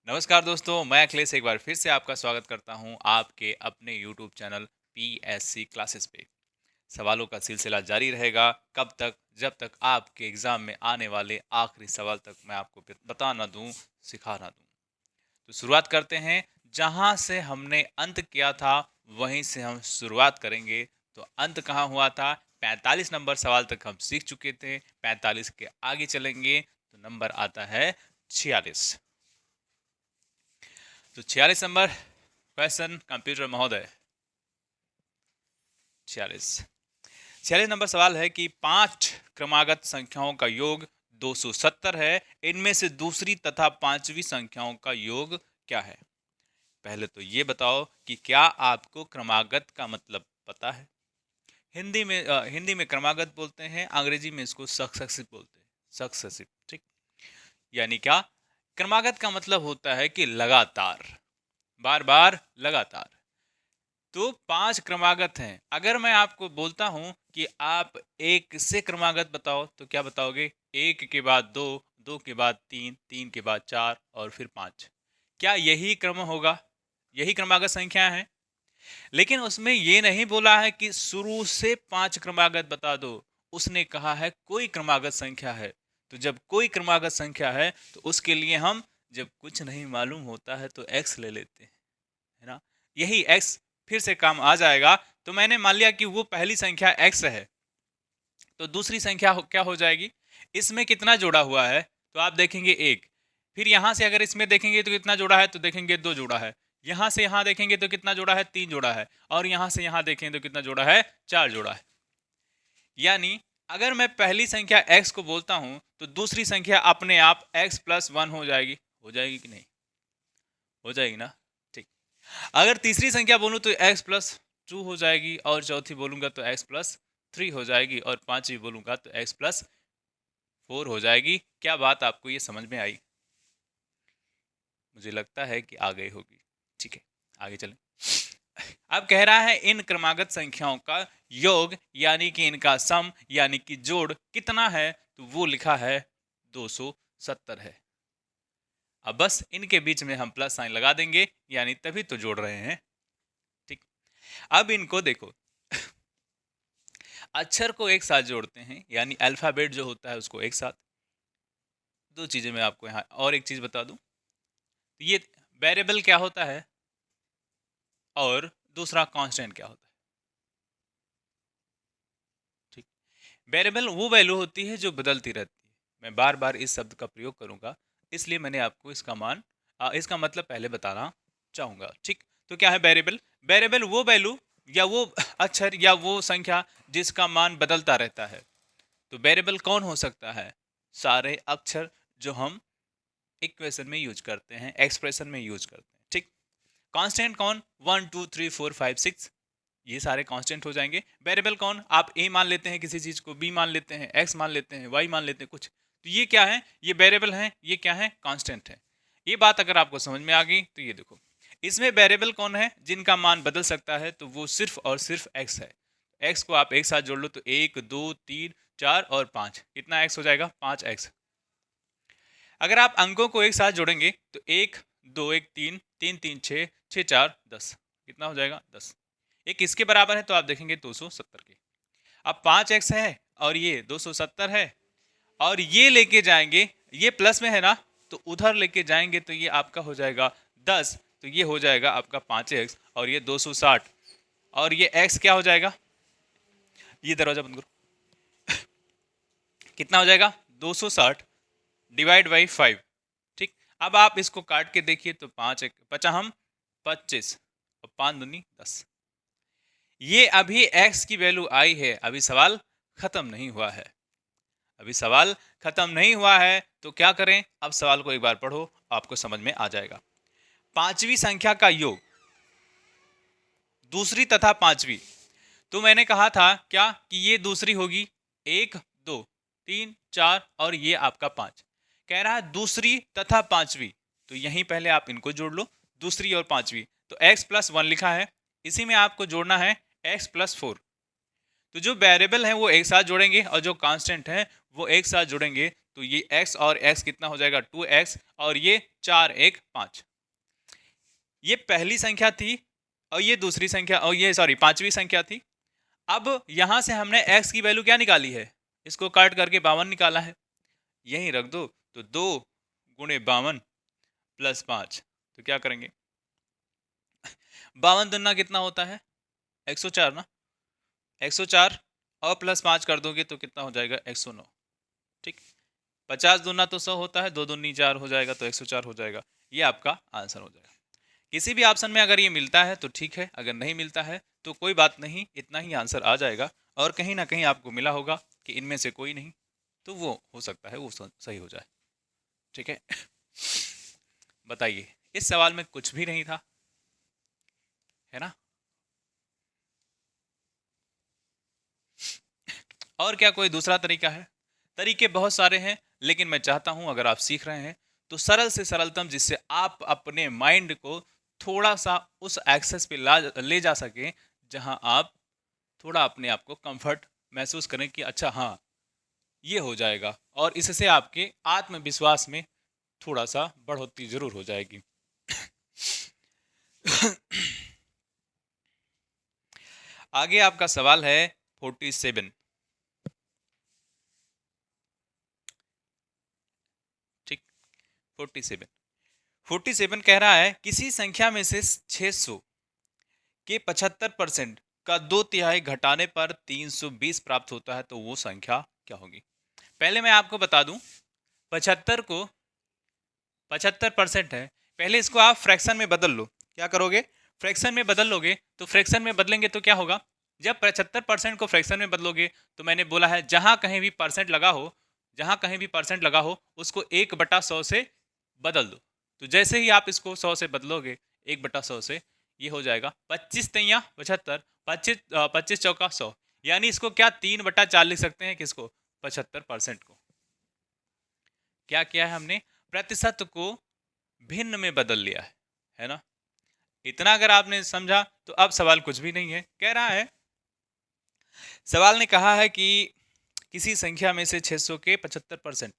नमस्कार दोस्तों, मैं अखिलेश एक बार फिर से आपका स्वागत करता हूं आपके अपने यूट्यूब चैनल पीएससी क्लासेस पे। सवालों का सिलसिला जारी रहेगा कब तक, जब तक आपके एग्जाम में आने वाले आखिरी सवाल तक मैं आपको बता ना दूं, सिखा ना दूं। तो शुरुआत करते हैं। जहां से हमने अंत किया था वहीं से हम शुरुआत करेंगे। तो अंत कहाँ हुआ था? 45 नंबर सवाल तक हम सीख चुके थे। 45 के आगे चलेंगे तो नंबर आता है 46। तो 46 नंबर क्वेश्चन कंप्यूटर महोदय। 46 46 नंबर सवाल है कि पांच क्रमागत संख्याओं का योग 270 है। इनमें से दूसरी तथा पांचवी संख्याओं का योग क्या है? पहले तो ये बताओ कि क्या आपको क्रमागत का मतलब पता है? हिंदी में क्रमागत बोलते हैं, अंग्रेजी में इसको सक्सेसिव बोलते हैं। सक्सेसिव, ठीक। यानी क्या? क्रमागत का मतलब होता है कि लगातार, बार बार, लगातार। तो पांच क्रमागत हैं। अगर मैं आपको बोलता हूं कि आप एक से क्रमागत बताओ तो क्या बताओगे? एक के बाद दो, दो के बाद तीन, तीन के बाद चार और फिर पांच। क्या यही क्रम होगा? यही क्रमागत संख्या है। लेकिन उसमें ये नहीं बोला है कि शुरू से पांच क्रमागत बता दो। उसने कहा है कोई क्रमागत संख्या है। तो जब कोई क्रमागत संख्या है तो उसके लिए हम जब कुछ नहीं मालूम होता है तो एक्स ले लेते हैं, है ना। यही एक्स फिर से काम आ जाएगा। तो मैंने मान लिया कि वो पहली संख्या एक्स है, तो दूसरी संख्या क्या हो जाएगी? इसमें कितना जोड़ा हुआ है? तो आप देखेंगे एक। फिर यहां से अगर इसमें देखेंगे तो कितना जोड़ा है? तो देखेंगे दो जोड़ा है। यहां से यहां देखेंगे तो कितना जोड़ा है? तीन जोड़ा है। और यहां से यहां देखें तो कितना जोड़ा है? चार जोड़ा है। यानी अगर मैं पहली संख्या x को बोलता हूं तो दूसरी संख्या अपने आप x प्लस वन हो जाएगी। हो जाएगी कि नहीं? हो जाएगी ना। ठीक। अगर तीसरी संख्या बोलूं तो x प्लस टू हो जाएगी, और चौथी बोलूंगा तो x प्लस थ्री हो जाएगी, और पांचवी बोलूंगा तो x प्लस फोर हो जाएगी। क्या बात आपको ये समझ में आई? मुझे लगता है कि आ गई होगी। ठीक है, आगे चलें। अब कह रहा है इन क्रमागत संख्याओं का योग यानी कि इनका सम यानी कि जोड़ कितना है? तो वो लिखा है 270 है। अब बस इनके बीच में हम प्लस साइन लगा देंगे, यानी तभी तो जोड़ रहे हैं। ठीक। अब इनको देखो, अक्षर को एक साथ जोड़ते हैं, यानी अल्फाबेट जो होता है उसको एक साथ। दो चीजें मैं आपको यहाँ और एक चीज बता दूं। ये वेरिएबल क्या होता है और दूसरा कांस्टेंट क्या होता है? ठीक। वेरिएबल वो वैल्यू होती है जो बदलती रहती है। मैं बार बार इस शब्द का प्रयोग करूंगा, इसलिए मैंने आपको इसका मतलब पहले बताना चाहूंगा। ठीक। तो क्या है वेरिएबल? वेरिएबल वो वैल्यू या वो अक्षर या वो संख्या जिसका मान बदलता रहता है। तो वेरिएबल कौन हो सकता है? सारे अक्षर जो हम इक्वेशन में यूज करते हैं, एक्सप्रेशन में यूज करते हैं। ठीक। कांस्टेंट कौन? One two three four five six, ये सारे कांस्टेंट हो जाएंगे। वेरिएबल कौन? आप ए मान लेते हैं किसी चीज को, बी मान लेते हैं, एक्स मान लेते हैं, वाई मान लेते हैं कुछ। तो ये क्या है? ये वेरिएबल है। ये क्या है? कांस्टेंट है। ये बात अगर आपको समझ में आ गई तो ये देखो, इसमें वेरिएबल कौन है जिनका मान बदल सकता है? तो वो सिर्फ और सिर्फ एक्स है। एक्स को आप एक साथ जोड़ लो तो एक, दो, तीन, चार और पांच। कितना एक्स हो जाएगा? पांच एक्स। अगर आप अंकों को एक साथ जोड़ेंगे तो एक, दो, एक, तीन, तीन, तीन, छः, छः, चार, 10। कितना हो जाएगा? 10। ये किसके बराबर है? तो आप देखेंगे 270 के। अब 5x है और ये 270 है, और ये लेके जाएंगे, ये प्लस में है ना, तो उधर लेके जाएंगे तो ये आपका हो जाएगा 10। तो ये हो जाएगा आपका 5x, और ये 260, और ये x क्या हो जाएगा? ये दरवाजा बंद करो। कितना हो जाएगा? 260 डिवाइड बाई 5। ठीक। अब आप इसको काट के देखिए तो पाँच एक पचा हम 25, और पाँच दूनी 10। ये अभी x की वैल्यू आई है, अभी सवाल खत्म नहीं हुआ है। अभी सवाल खत्म नहीं हुआ है तो क्या करें? अब सवाल को एक बार पढ़ो, आपको समझ में आ जाएगा। पांचवी संख्या का योग, दूसरी तथा पांचवी। तो मैंने कहा था क्या कि ये दूसरी होगी, एक, दो, तीन, चार, और ये आपका पांच। कह रहा है दूसरी तथा पांचवी, तो यहीं पहले आप इनको जोड़ लो, दूसरी और पांचवी। तो x प्लस वन लिखा है, इसी में आपको जोड़ना है x प्लस फोर। तो जो वेरिएबल है वो एक साथ जोड़ेंगे और जो कांस्टेंट है वो एक साथ जोड़ेंगे, तो ये x और x कितना हो जाएगा 2x, और ये 4 1 5। ये पहली संख्या थी और ये दूसरी संख्या, और ये सॉरी पांचवी संख्या थी। अब यहां से हमने x की वैल्यू क्या निकाली है, इसको काट करके 52 निकाला है, यहीं रख दो। तो 2 गुणे 52 प्लस 5, तो क्या करेंगे 52 दुना कितना होता है 104 ना, 104 और प्लस 5 कर दोगे तो कितना हो जाएगा 109। ठीक, 50 दुना तो 100 होता है, 2 दूनी 4 हो जाएगा, तो 104 हो जाएगा। ये आपका आंसर हो जाएगा। किसी भी ऑप्शन में अगर ये मिलता है तो ठीक है, अगर नहीं मिलता है तो कोई बात नहीं, इतना ही आंसर आ जाएगा। और कहीं ना कहीं आपको मिला होगा कि इनमें से कोई नहीं, तो वो हो सकता है वो सही हो जाए। ठीक है बताइए, इस सवाल में कुछ भी नहीं था, है ना? और क्या कोई दूसरा तरीका है? तरीके बहुत सारे हैं, लेकिन मैं चाहता हूं अगर आप सीख रहे हैं तो सरल से सरलतम, जिससे आप अपने माइंड को थोड़ा सा उस एक्सेस पे ले जा सकें जहां आप थोड़ा अपने आप को कंफर्ट महसूस करें कि अच्छा हाँ ये हो जाएगा, और इससे आपके आत्मविश्वास में थोड़ा सा बढ़ोतरी जरूर हो जाएगी। आगे आपका सवाल है 47। ठीक, 47 कह रहा है किसी संख्या में से 600 के 75% का 2/3 घटाने पर 320 प्राप्त होता है, तो वो संख्या क्या होगी? पहले मैं आपको बता दूं, 75 को 75% है, पहले इसको आप फ्रैक्शन में बदल लो। क्या करोगे, फ्रैक्शन में बदल लोगे, तो फ्रैक्शन में बदलेंगे तो क्या होगा, जब 75% को फ्रैक्शन में बदलोगे तो मैंने बोला है जहां कहीं भी परसेंट लगा हो, जहां कहीं भी परसेंट लगा हो उसको 1/100 से बदल दो। तो जैसे ही आप इसको 100 से बदलोगे 1/100 से, ये हो जाएगा 25 तिया 75, 25 चौका 100, यानी इसको क्या 3/4 लिख सकते हैं, किसको 75% को। क्या किया है हमने, प्रतिशत को भिन्न में बदल लिया है ना? इतना अगर आपने समझा तो अब सवाल कुछ भी नहीं है। कह रहा है, सवाल ने कहा है कि किसी संख्या में से 600 के 75%,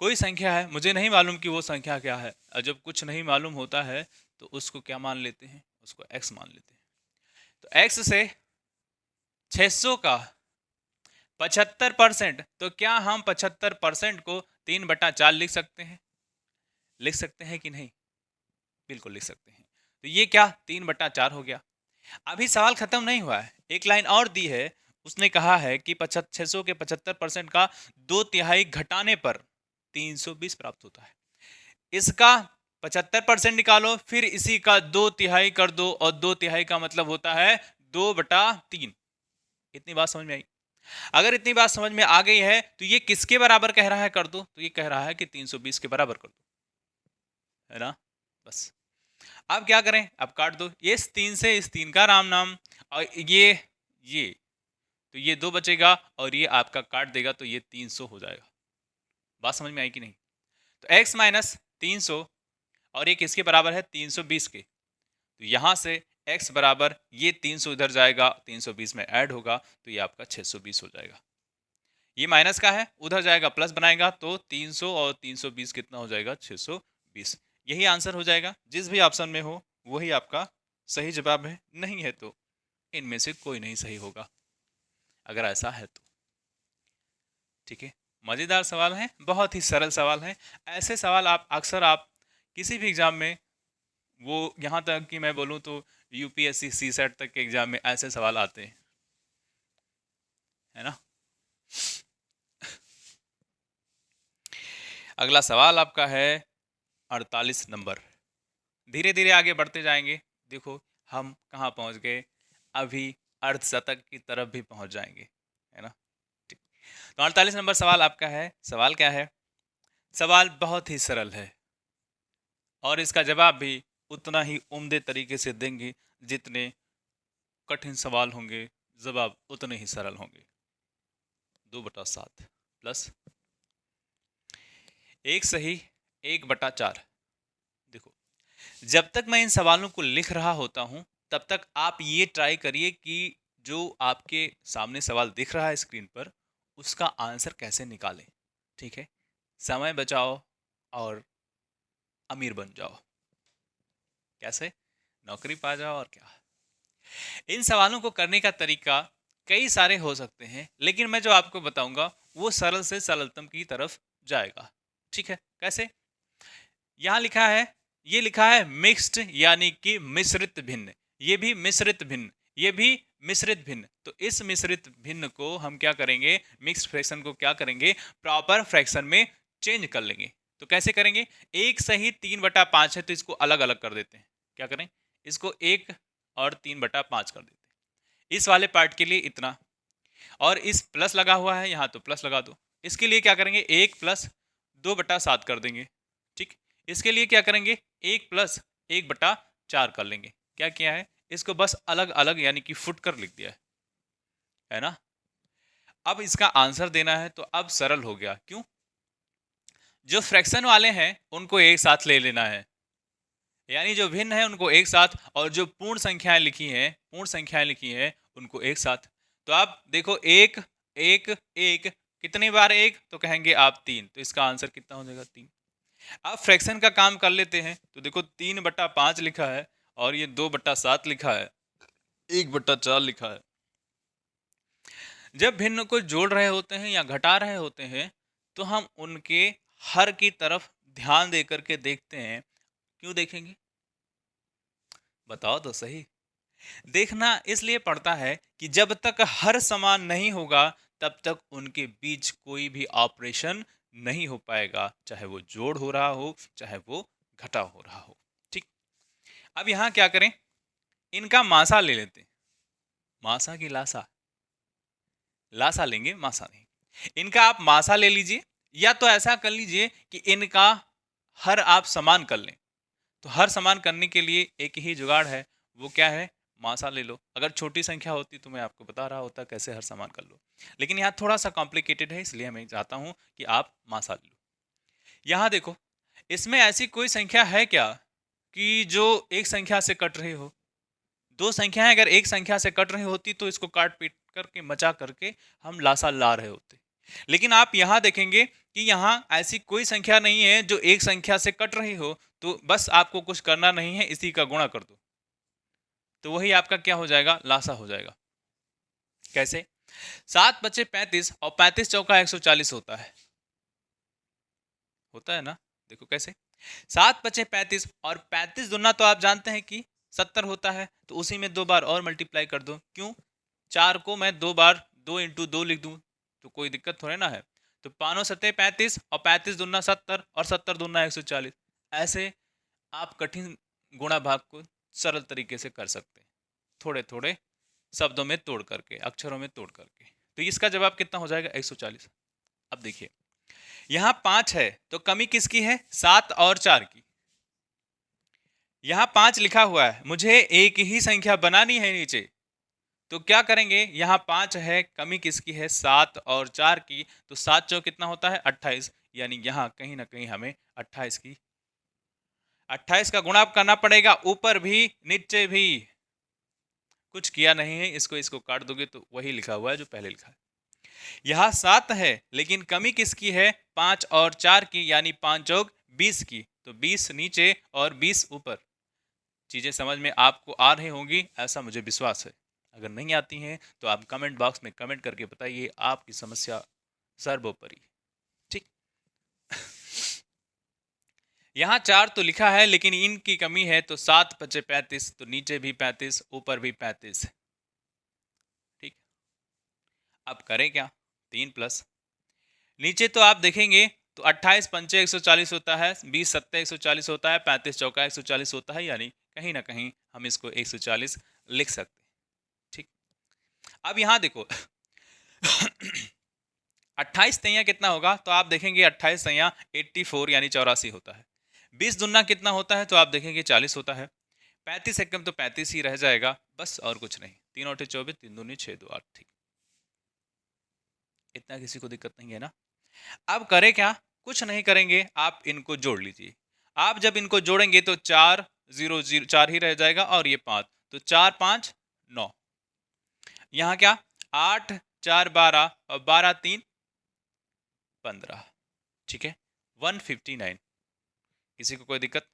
कोई संख्या है, मुझे नहीं मालूम कि वो संख्या क्या है, और जब कुछ नहीं मालूम होता है तो उसको क्या मान लेते हैं, उसको x मान लेते हैं। तो x से 600 का 75%, तो क्या हम 75% को 3/4 लिख सकते हैं? लिख सकते हैं कि नहीं? बिल्कुल लिख सकते हैं। तो ये क्या 3/4 हो गया। अभी सवाल खत्म नहीं हुआ है, एक लाइन और दी है। उसने कहा है कि 600 के 75% का 2/3 घटाने पर 320 प्राप्त होता है। इसका 75% निकालो, फिर इसी का 2/3 कर दो, और 2/3 का मतलब होता है 2/3। इतनी बात समझ में आई? अगर इतनी बात समझ में आ गई है तो ये किसके बराबर कह रहा है कर दो, तो ये कह रहा है कि 320 के बराबर कर दो, है ना? बस अब क्या करें, अब काट दो, ये इस 3 से इस 3 का राम नाम, और ये तो ये 2 बचेगा, और ये आपका काट देगा तो ये 300 हो जाएगा। बात समझ में आई कि नहीं? तो x माइनस 300, और ये किसके बराबर है 320 के, तो यहां से x बराबर ये 300 इधर जाएगा, 320 में ऐड होगा, तो ये आपका 620 हो जाएगा। ये माइनस का है, उधर जाएगा प्लस बनाएगा, तो 300 और 320 कितना हो जाएगा 620। यही आंसर हो जाएगा, जिस भी ऑप्शन में हो वही आपका सही जवाब है, नहीं है तो इनमें से कोई नहीं सही होगा, अगर ऐसा है तो। ठीक है, मजेदार सवाल है, बहुत ही सरल सवाल है। ऐसे सवाल आप अक्सर आप किसी भी एग्जाम में, वो यहाँ तक कि मैं बोलूँ तो यूपीएससी सीसेट तक के एग्जाम में ऐसे सवाल आते हैं, है ना? अगला सवाल आपका है 48 नंबर। धीरे धीरे आगे बढ़ते जाएंगे, देखो हम कहाँ पहुँच गए, अभी अर्धशतक की तरफ भी पहुँच जाएंगे, है ना? ठीक, तो 48 नंबर सवाल आपका है। सवाल क्या है? सवाल बहुत ही सरल है, और इसका जवाब भी उतना ही उम्दे तरीके से देंगे जितने कठिन सवाल होंगे, जवाब उतने ही सरल होंगे। 2/7 प्लस 1 सही 1/4। देखो, जब तक मैं इन सवालों को लिख रहा होता हूं तब तक आप ये ट्राई करिए कि जो आपके सामने सवाल दिख रहा है स्क्रीन पर, उसका आंसर कैसे निकालें। ठीक है, समय बचाओ और अमीर बन जाओ। कैसे? नौकरी पा जाओ और क्या। इन सवालों को करने का तरीका कई सारे हो सकते हैं, लेकिन मैं जो आपको बताऊंगा वो सरल से सरलतम की तरफ जाएगा। ठीक है, कैसे? यहाँ लिखा है, ये लिखा है मिक्स्ड यानी कि मिश्रित भिन्न, ये भी मिश्रित भिन्न, ये भी मिश्रित भिन्न। तो इस मिश्रित भिन्न को हम क्या करेंगे, मिक्स्ड फ्रैक्शन को क्या करेंगे, प्रॉपर फ्रैक्शन में चेंज कर लेंगे। तो कैसे करेंगे? एक सही 3/5 है तो इसको अलग अलग कर देते हैं। क्या करें? इसको 1 और 3/5 कर देते हैं। इस वाले पार्ट के लिए इतना, और इस प्लस लगा हुआ है यहाँ तो प्लस लगा दो। इसके लिए क्या करेंगे, 1 + 2/7 कर देंगे। ठीक, इसके लिए क्या करेंगे, 1 + 1/4 कर लेंगे। क्या किया है, इसको बस अलग अलग यानी कि फुट कर लिख दिया है ना। अब इसका आंसर देना है तो अब सरल हो गया। क्यों? जो फ्रैक्शन वाले हैं उनको एक साथ ले लेना है, यानी जो भिन्न है उनको एक साथ, और जो पूर्ण संख्याएं लिखी हैं, पूर्ण संख्याएं लिखी हैं उनको एक साथ। तो आप देखो, एक एक एक, कितनी बार एक, तो कहेंगे आप 3, तो इसका आंसर कितना हो जाएगा, 3। अब फ्रैक्शन का काम कर लेते हैं, तो देखो 3/5 लिखा है और ये 2/7 लिखा है, 1/4 लिखा है। जब भिन्न को जोड़ रहे होते हैं या घटा रहे होते हैं तो हम उनके हर की तरफ ध्यान दे करके देखते हैं। क्यों देखेंगे, बताओ तो सही। देखना इसलिए पड़ता है कि जब तक हर समान नहीं होगा तब तक उनके बीच कोई भी ऑपरेशन नहीं हो पाएगा, चाहे वो जोड़ हो रहा हो चाहे वो घटा हो रहा हो। ठीक, अब यहां क्या करें, इनका मासा ले लेते हैं। मासा की लासा, लासा लेंगे मासा नहीं। इनका आप मासा ले लीजिए, या तो ऐसा कर लीजिए कि इनका हर आप समान कर लें। तो हर समान करने के लिए एक ही जुगाड़ है, वो क्या है, मासा ले लो। अगर छोटी संख्या होती तो मैं आपको बता रहा होता कैसे हर समान कर लो, लेकिन यहाँ थोड़ा सा कॉम्प्लिकेटेड है, इसलिए मैं चाहता हूँ कि आप मासा ले लो। यहाँ देखो, इसमें ऐसी कोई संख्या है क्या कि जो एक संख्या से कट रही हो। दो संख्याएं अगर एक संख्या से कट रही होती तो इसको काट पीट करके मचा करके हम लासा ला रहे होते। लेकिन आप यहाँ देखेंगे कि यहाँ ऐसी कोई संख्या नहीं है जो एक संख्या से कट रही हो, तो बस आपको कुछ करना नहीं है, इसी का गुणा कर दो, तो वही आपका क्या हो जाएगा, लासा हो जाएगा। कैसे? 7 × 5 = 35 और 35 × 4 = 140 होता है ना। देखो कैसे, 7 × 5 = 35 और 35 दूना तो आप जानते हैं कि 70 होता है, तो उसी में 2 बार और मल्टीप्लाई कर दो। क्यों? 4 को मैं 2 बार 2 × 2 लिख दूं तो कोई दिक्कत थोड़े ना है। तो 5 × 7 = 35 और 35 दूना 70 और 70 दूना 140। ऐसे आप कठिन गुणा भाग को सरल तरीके से कर सकते हैं, थोड़े थोड़े शब्दों में तोड़ करके, अक्षरों में तोड़ करके। तो इसका जवाब कितना हो जाएगा, 140। अब देखिए, यहां 5 है तो कमी किसकी है, 7 और 4 की। यहां 5 लिखा हुआ है, मुझे एक ही संख्या बनानी है नीचे, तो क्या करेंगे, यहाँ 5 है, कमी किसकी है, 7 और 4 की। तो 7 चौक कितना होता है, 28, यानी यहाँ कहीं ना कहीं हमें 28 का गुणा करना पड़ेगा, ऊपर भी नीचे भी। कुछ किया नहीं है, इसको इसको काट दोगे तो वही लिखा हुआ है जो पहले लिखा है। यहाँ 7 है लेकिन कमी किसकी है, 5 और 4 की, यानी 5 चौक 20 की। तो 20 नीचे और 20 ऊपर। चीजें समझ में आपको आ रही होंगी ऐसा मुझे विश्वास है। अगर नहीं आती हैं तो आप कमेंट बॉक्स में कमेंट करके बताइए आपकी समस्या सर्वोपरि। ठीक। यहाँ 4 तो लिखा है लेकिन इनकी कमी है, तो 7 × 5 = 35, तो नीचे भी 35 ऊपर भी 35। ठीक, अब करें क्या, 3 प्लस नीचे तो आप देखेंगे तो 28 × 5 = 140 होता है, 20 × 7 = 140 होता है, 35 चौका 140 होता है, यानी कहीं ना कहीं हम इसको 140 लिख सकते हैं। ठीक, अब यहाँ देखो 28 तैया कितना होगा, तो आप देखेंगे 28 तैया 84 यानी 84 होता है। 20 दूना कितना होता है, तो आप देखेंगे 40 होता है। 35 एकम तो 35 ही रह जाएगा बस, और कुछ नहीं। 3 × 8 = 24, 3 दूनी 6 2 8। ठीक, इतना किसी को दिक्कत नहीं है ना। अब करें क्या, कुछ नहीं करेंगे, आप इनको जोड़ लीजिए। आप जब इनको जोड़ेंगे तो 4 0 0 4 ही रह जाएगा, और ये 5, तो 4 5 9। यहाँ क्या, 8 4 12 और 12 3 15। ठीक है, 159। किसी को कोई दिक्कत?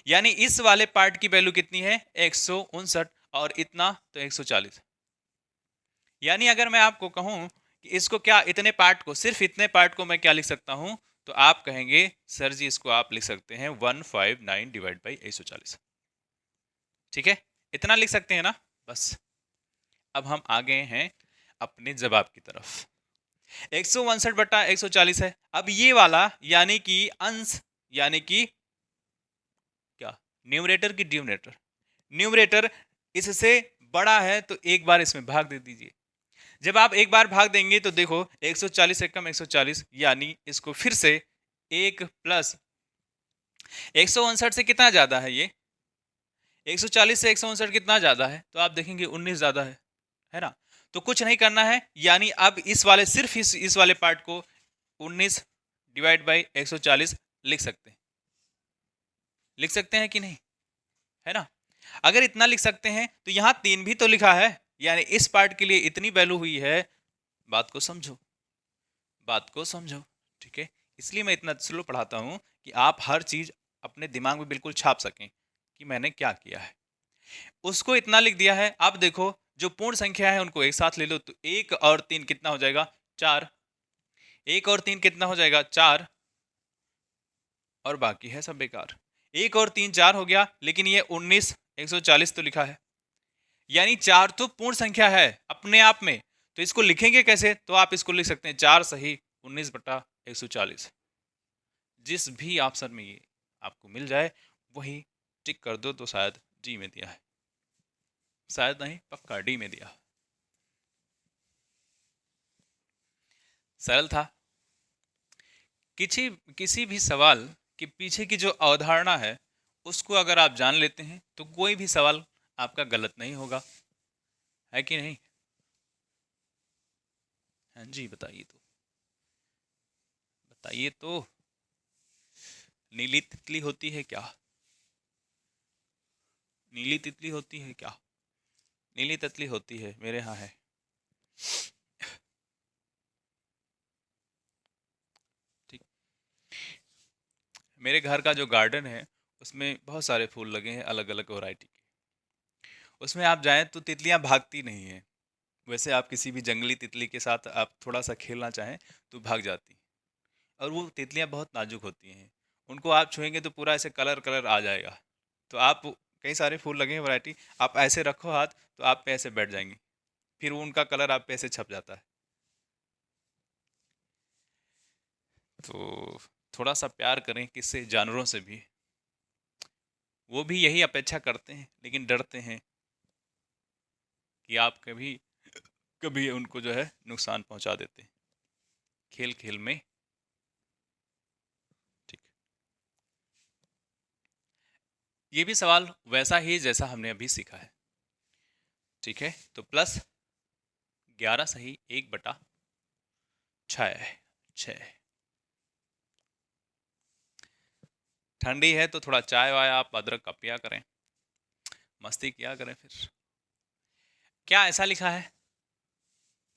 यानी इस वाले पार्ट की वैल्यू कितनी है? 159, और इतना तो 140। यानी अगर मैं आपको कहूं कि इसको क्या, इतने पार्ट को, सिर्फ इतने पार्ट को मैं क्या लिख सकता हूं, तो आप कहेंगे सर जी इसको आप लिख सकते हैं 159 डिवाइड बाई 140। ठीक है, इतना लिख सकते हैं ना? बस अब हम आ गए हैं अपने जवाब की तरफ। 159 बटा 140 है। अब ये वाला यानी कि अंश, यानी कि क्या, न्यूमरेटर की डिनोमिनेटर? न्यूमरेटर इससे बड़ा है तो एक बार इसमें भाग दे दीजिए। जब आप एक बार भाग देंगे तो देखो 140 से कम 140, यानी इसको फिर से एक प्लस 159 से कितना ज्यादा है ये? 140 से 159 कितना ज्यादा है? तो आप देखेंगे 19 ज्यादा है ना? तो कुछ नहीं करना है, यानी अब इस वाले, सिर्फ इस वाले पार्ट को 19 डिवाइड बाई 140 लिख सकते हैं। लिख सकते हैं कि नहीं? है ना? अगर इतना लिख सकते हैं तो यहां 3 भी तो लिखा है, यानी इस पार्ट के लिए इतनी वैल्यू हुई है। बात को समझो, बात को समझो। ठीक है, इसलिए मैं इतना स्लो पढ़ाता हूं कि आप हर चीज अपने दिमाग में बिल्कुल छाप सकें कि मैंने क्या किया है। उसको इतना लिख दिया है। अब देखो जो पूर्ण संख्या है उनको एक साथ ले लो, तो 1 और 3 कितना हो जाएगा? 4। 1 और 3 कितना हो जाएगा? 4, और बाकी है सब बेकार। 1 और 3 4 हो गया, लेकिन ये 19 140 तो लिखा है, यानी 4 तो पूर्ण संख्या है अपने आप में। तो इसको लिखेंगे कैसे? तो आप इसको लिख सकते हैं 4 सही 19 बटा 140। जिस भी ऑप्शन में ये आपको मिल जाए वही टिक कर दो, तो शायद डी में दिया है, शायद नहीं, पक्का डी में दिया। सरल था। किसी भी सवाल के पीछे की जो अवधारणा है उसको अगर आप जान लेते हैं तो कोई भी सवाल आपका गलत नहीं होगा, है कि नहीं? हाँ जी, बताइए तो, बताइए तो। नीली तितली होती है क्या? नीली तितली होती है क्या? नीली तितली होती है, मेरे यहाँ है। ठीक, मेरे घर का जो गार्डन है उसमें बहुत सारे फूल लगे हैं अलग अलग वैरायटी के। उसमें आप जाएं तो तितलियां भागती नहीं हैं। वैसे आप किसी भी जंगली तितली के साथ आप थोड़ा सा खेलना चाहें तो भाग जाती, और वो तितलियां बहुत नाजुक होती हैं। उनको आप छुएंगे तो पूरा ऐसे कलर कलर आ जाएगा। तो आप, कई सारे फूल लगे हैं वैरायटी, आप ऐसे रखो हाथ तो आप पे ऐसे बैठ जाएंगी, फिर वो उनका कलर आप पे ऐसे छप जाता है। तो थोड़ा सा प्यार करें, किससे? जानवरों से भी। वो भी यही अपेक्षा करते हैं, लेकिन डरते हैं कि आप कभी कभी उनको जो है नुकसान पहुंचा देते हैं खेल खेल में। ठीक, ये भी सवाल वैसा ही जैसा हमने अभी सीखा है। ठीक है, तो प्लस 11 सही 1/6। ठंडी है तो थोड़ा चाय वाय आप अदरक का पिया करें, मस्ती किया करें। फिर क्या ऐसा लिखा है?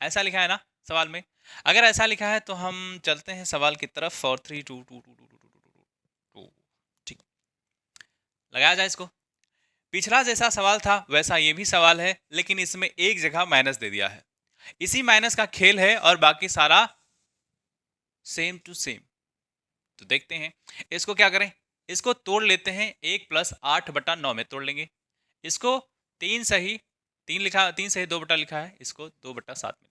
ऐसा लिखा है ना सवाल में? अगर ऐसा लिखा है तो हम चलते हैं सवाल की तरफ, और 3 2 2 2 2 2। ठीक, लगाया जाए इसको। पिछला जैसा सवाल था वैसा ये भी सवाल है, लेकिन इसमें एक जगह माइनस दे दिया है। इसी माइनस का खेल है, और बाकी सारा सेम टू सेम। तो देखते हैं इसको क्या करें। इसको तोड़ लेते हैं, 1+8/9 में तोड़ लेंगे इसको। 3 सही 3 लिखा, 3 सही 2 बटा लिखा है, इसको 2/7 में लिखेंगे।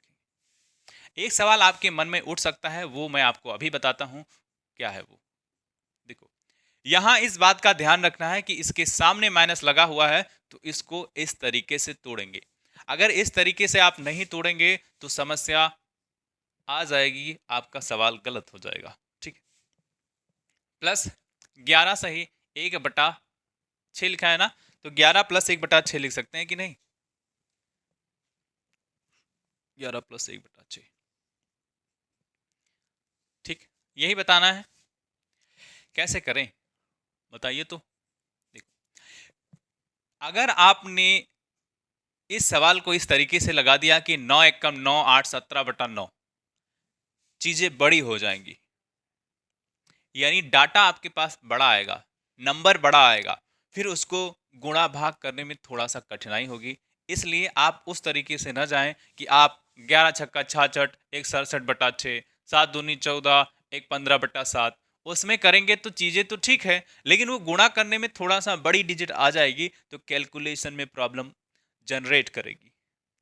एक सवाल आपके मन में उठ सकता है, वो मैं आपको अभी बताता हूं क्या है वो। देखो, यहां इस बात का ध्यान रखना है कि इसके सामने माइनस लगा हुआ है, तो इसको इस तरीके से तोड़ेंगे। अगर इस तरीके से आप नहीं तोड़ेंगे तो समस्या आ जाएगी, आपका सवाल गलत हो जाएगा। ठीक है, +11 सही 1/6 लिखा है ना, तो 11 + 1/6 लिख सकते हैं कि नहीं? 11 + 1/6। ठीक, यही बताना है। कैसे करें बताइए तो। देखो, अगर आपने इस सवाल को इस तरीके से लगा दिया कि 9 एकम 9 8 17/9, चीजें बड़ी हो जाएंगी। यानी डाटा आपके पास बड़ा आएगा, नंबर बड़ा आएगा, फिर उसको गुणा भाग करने में थोड़ा सा कठिनाई होगी। इसलिए आप उस तरीके से न जाएं कि आप 11 छक्का 66 एक 67/6, 7 दूनी 14 एक 15/7 उसमें करेंगे तो चीजें तो ठीक है, लेकिन वो गुणा करने में थोड़ा सा बड़ी डिजिट आ जाएगी तो कैलकुलेशन में प्रॉब्लम जनरेट करेगी।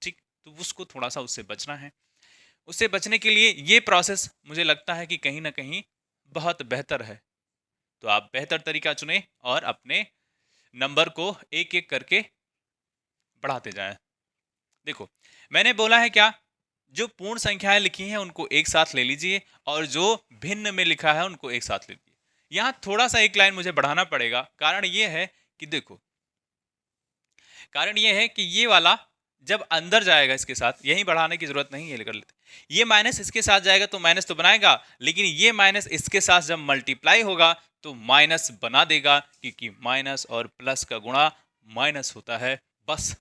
ठीक, तो उसको थोड़ा सा उससे बचना है। उससे बचने के लिए ये प्रोसेस मुझे लगता है कि कहीं ना कहीं बहुत बेहतर है। तो आप बेहतर तरीका चुनें और अपने नंबर को एक एक करके बढ़ाते जाएं। देखो, मैंने बोला है क्या, जो पूर्ण संख्याएं लिखी हैं उनको एक साथ ले लीजिए और जो भिन्न में लिखा है उनको एक साथ ले लीजिए। यहां थोड़ा सा एक लाइन मुझे बढ़ाना पड़ेगा। कारण ये है कि देखो, कारण ये है कि ये वाला जब अंदर जाएगा इसके साथ, यही बढ़ाने की जरूरत नहीं है, कर लेते। ये माइनस इसके साथ जाएगा तो माइनस तो बनाएगा, लेकिन ये माइनस इसके साथ जब मल्टीप्लाई होगा तो माइनस बना देगा, क्योंकि माइनस और प्लस का गुणा माइनस होता है। बस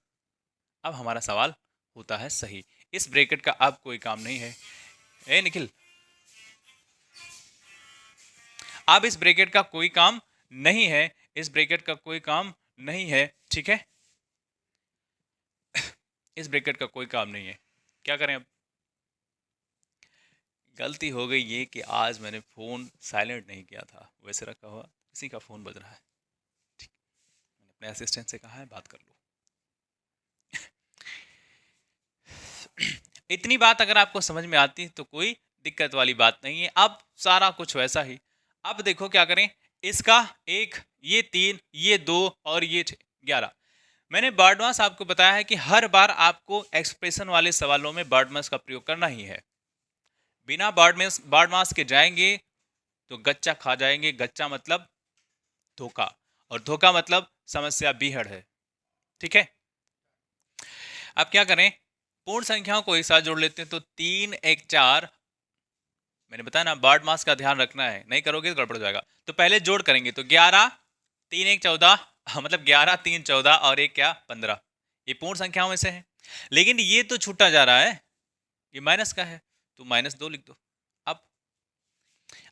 अब हमारा सवाल होता है सही। इस ब्रैकेट का अब कोई काम नहीं है। ए निखिल, अब इस ब्रैकेट का कोई काम नहीं है, इस ब्रैकेट का कोई काम नहीं है। ठीक है, इस ब्रैकेट का कोई काम नहीं है। क्या करें अब? गलती हो गई ये कि आज मैंने फोन साइलेंट नहीं किया था, वैसे रखा हुआ किसी का फोन बज रहा है। ठीक, मैंने अपने असिस्टेंट से कहा है बात कर लो। इतनी बात अगर आपको समझ में आती है तो कोई दिक्कत वाली बात नहीं है। अब सारा कुछ वैसा ही। अब देखो क्या करें, इसका एक, ये 3, ये 2 और ये 11। मैंने बर्डमास आपको बताया है कि हर बार आपको एक्सप्रेशन वाले सवालों में बर्डमास का प्रयोग करना ही है। बिना बर्डमास के जाएंगे तो गच्चा खा जाएंगे। गच्चा मतलब धोखा, और धोखा मतलब समस्या बीहड़ है। ठीक है, अब क्या करें, पूर्ण संख्याओं को एक साथ जोड़ लेते हैं। तो 3 1 4, मैंने बताया ना बर्ड मास का ध्यान रखना है, नहीं करोगे तो गड़बड़ हो जाएगा। तो पहले जोड़ करेंगे तो 11 3 1 14, मतलब 11 3 14 और एक क्या 15। ये पूर्ण संख्याओं में से है, लेकिन ये तो छूटा जा रहा है, ये माइनस का है, तो -2 लिख दो।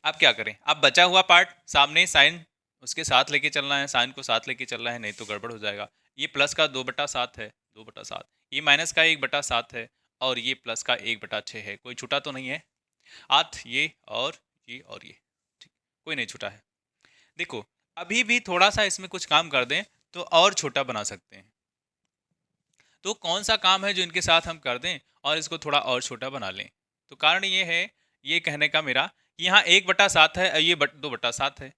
अब क्या करें, अब बचा हुआ पार्ट सामने साइन उसके साथ लेके चलना है, साइन को साथ लेके चलना है, नहीं तो गड़बड़ हो जाएगा। ये प्लस का 2/7 है, 2/7, ये माइनस का 1/7 है, और ये प्लस का 1/6 है। कोई छूटा तो नहीं है? आठ, ये और ये और ये, ठीक, कोई नहीं छूटा है। देखो, अभी भी थोड़ा सा इसमें कुछ काम कर दें तो और छोटा बना सकते हैं। तो कौन सा काम है जो इनके साथ हम कर दें और इसको थोड़ा और छोटा बना लें? तो कारण ये है, ये कहने का मेरा कि यहाँ 1/7 है और ये 2/7 है।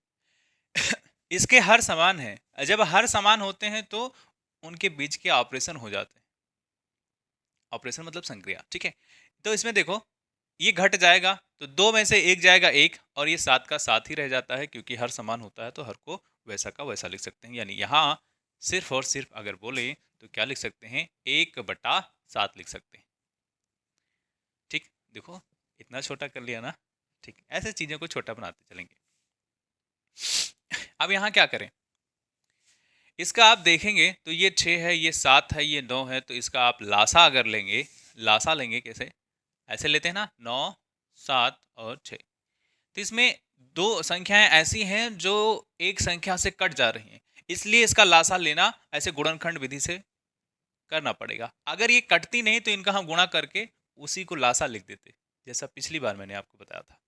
इसके हर समान है। जब हर समान होते हैं तो उनके बीच के ऑपरेशन हो जाते हैं। ऑपरेशन मतलब संक्रिया। ठीक है, तो इसमें देखो, ये घट जाएगा तो 2 में से 1 जाएगा 1, और ये 7 का 7 ही रह जाता है, क्योंकि हर समान होता है तो हर को वैसा का वैसा लिख सकते हैं। यानी यहाँ सिर्फ और सिर्फ अगर बोले तो क्या लिख सकते हैं, 1/7 लिख सकते हैं। ठीक, देखो इतना छोटा कर लिया ना। ठीक, ऐसे चीजों को छोटा बनाते चलेंगे। अब यहाँ क्या करें, इसका आप देखेंगे तो ये 6 है, ये 7 है, ये 9 है, तो इसका आप लासा अगर लेंगे, लासा लेंगे कैसे, ऐसे लेते हैं ना, 9 7 और 6। तो इसमें दो संख्याएं ऐसी हैं जो एक संख्या से कट जा रही हैं, इसलिए इसका लासा लेना ऐसे गुणनखंड विधि से करना पड़ेगा। अगर ये कटती नहीं तो इनका हम गुणा करके उसी को लासा लिख देते, जैसा पिछली बार मैंने आपको बताया था।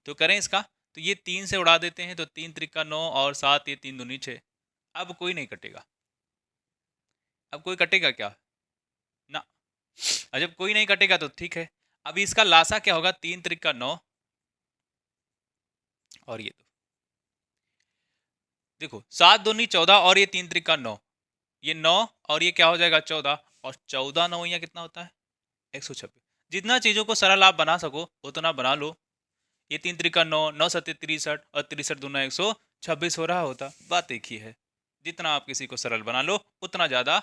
तो करें इसका, तो ये 3 से उड़ा देते हैं, तो 3 त्रिका 9 और 7, ये 3 दूनी 6। अब कोई नहीं कटेगा, अब कोई कटेगा क्या ना, और जब कोई नहीं कटेगा तो ठीक है। अभी इसका लासा क्या होगा, 3 त्रिका 9 और ये देखो 7 दूनी 14 और ये 3 त्रिका 9, ये 9 और ये क्या हो जाएगा 14, और 14 9 या कितना होता है 126। जितना चीजों को सरल आप बना सको उतना बना लो। ये 3 त्रिका 9, 9 सत्ते 63 और 63 दूना 126 हो रहा होता। बात एक ही है, जितना आप किसी को सरल बना लो उतना ज्यादा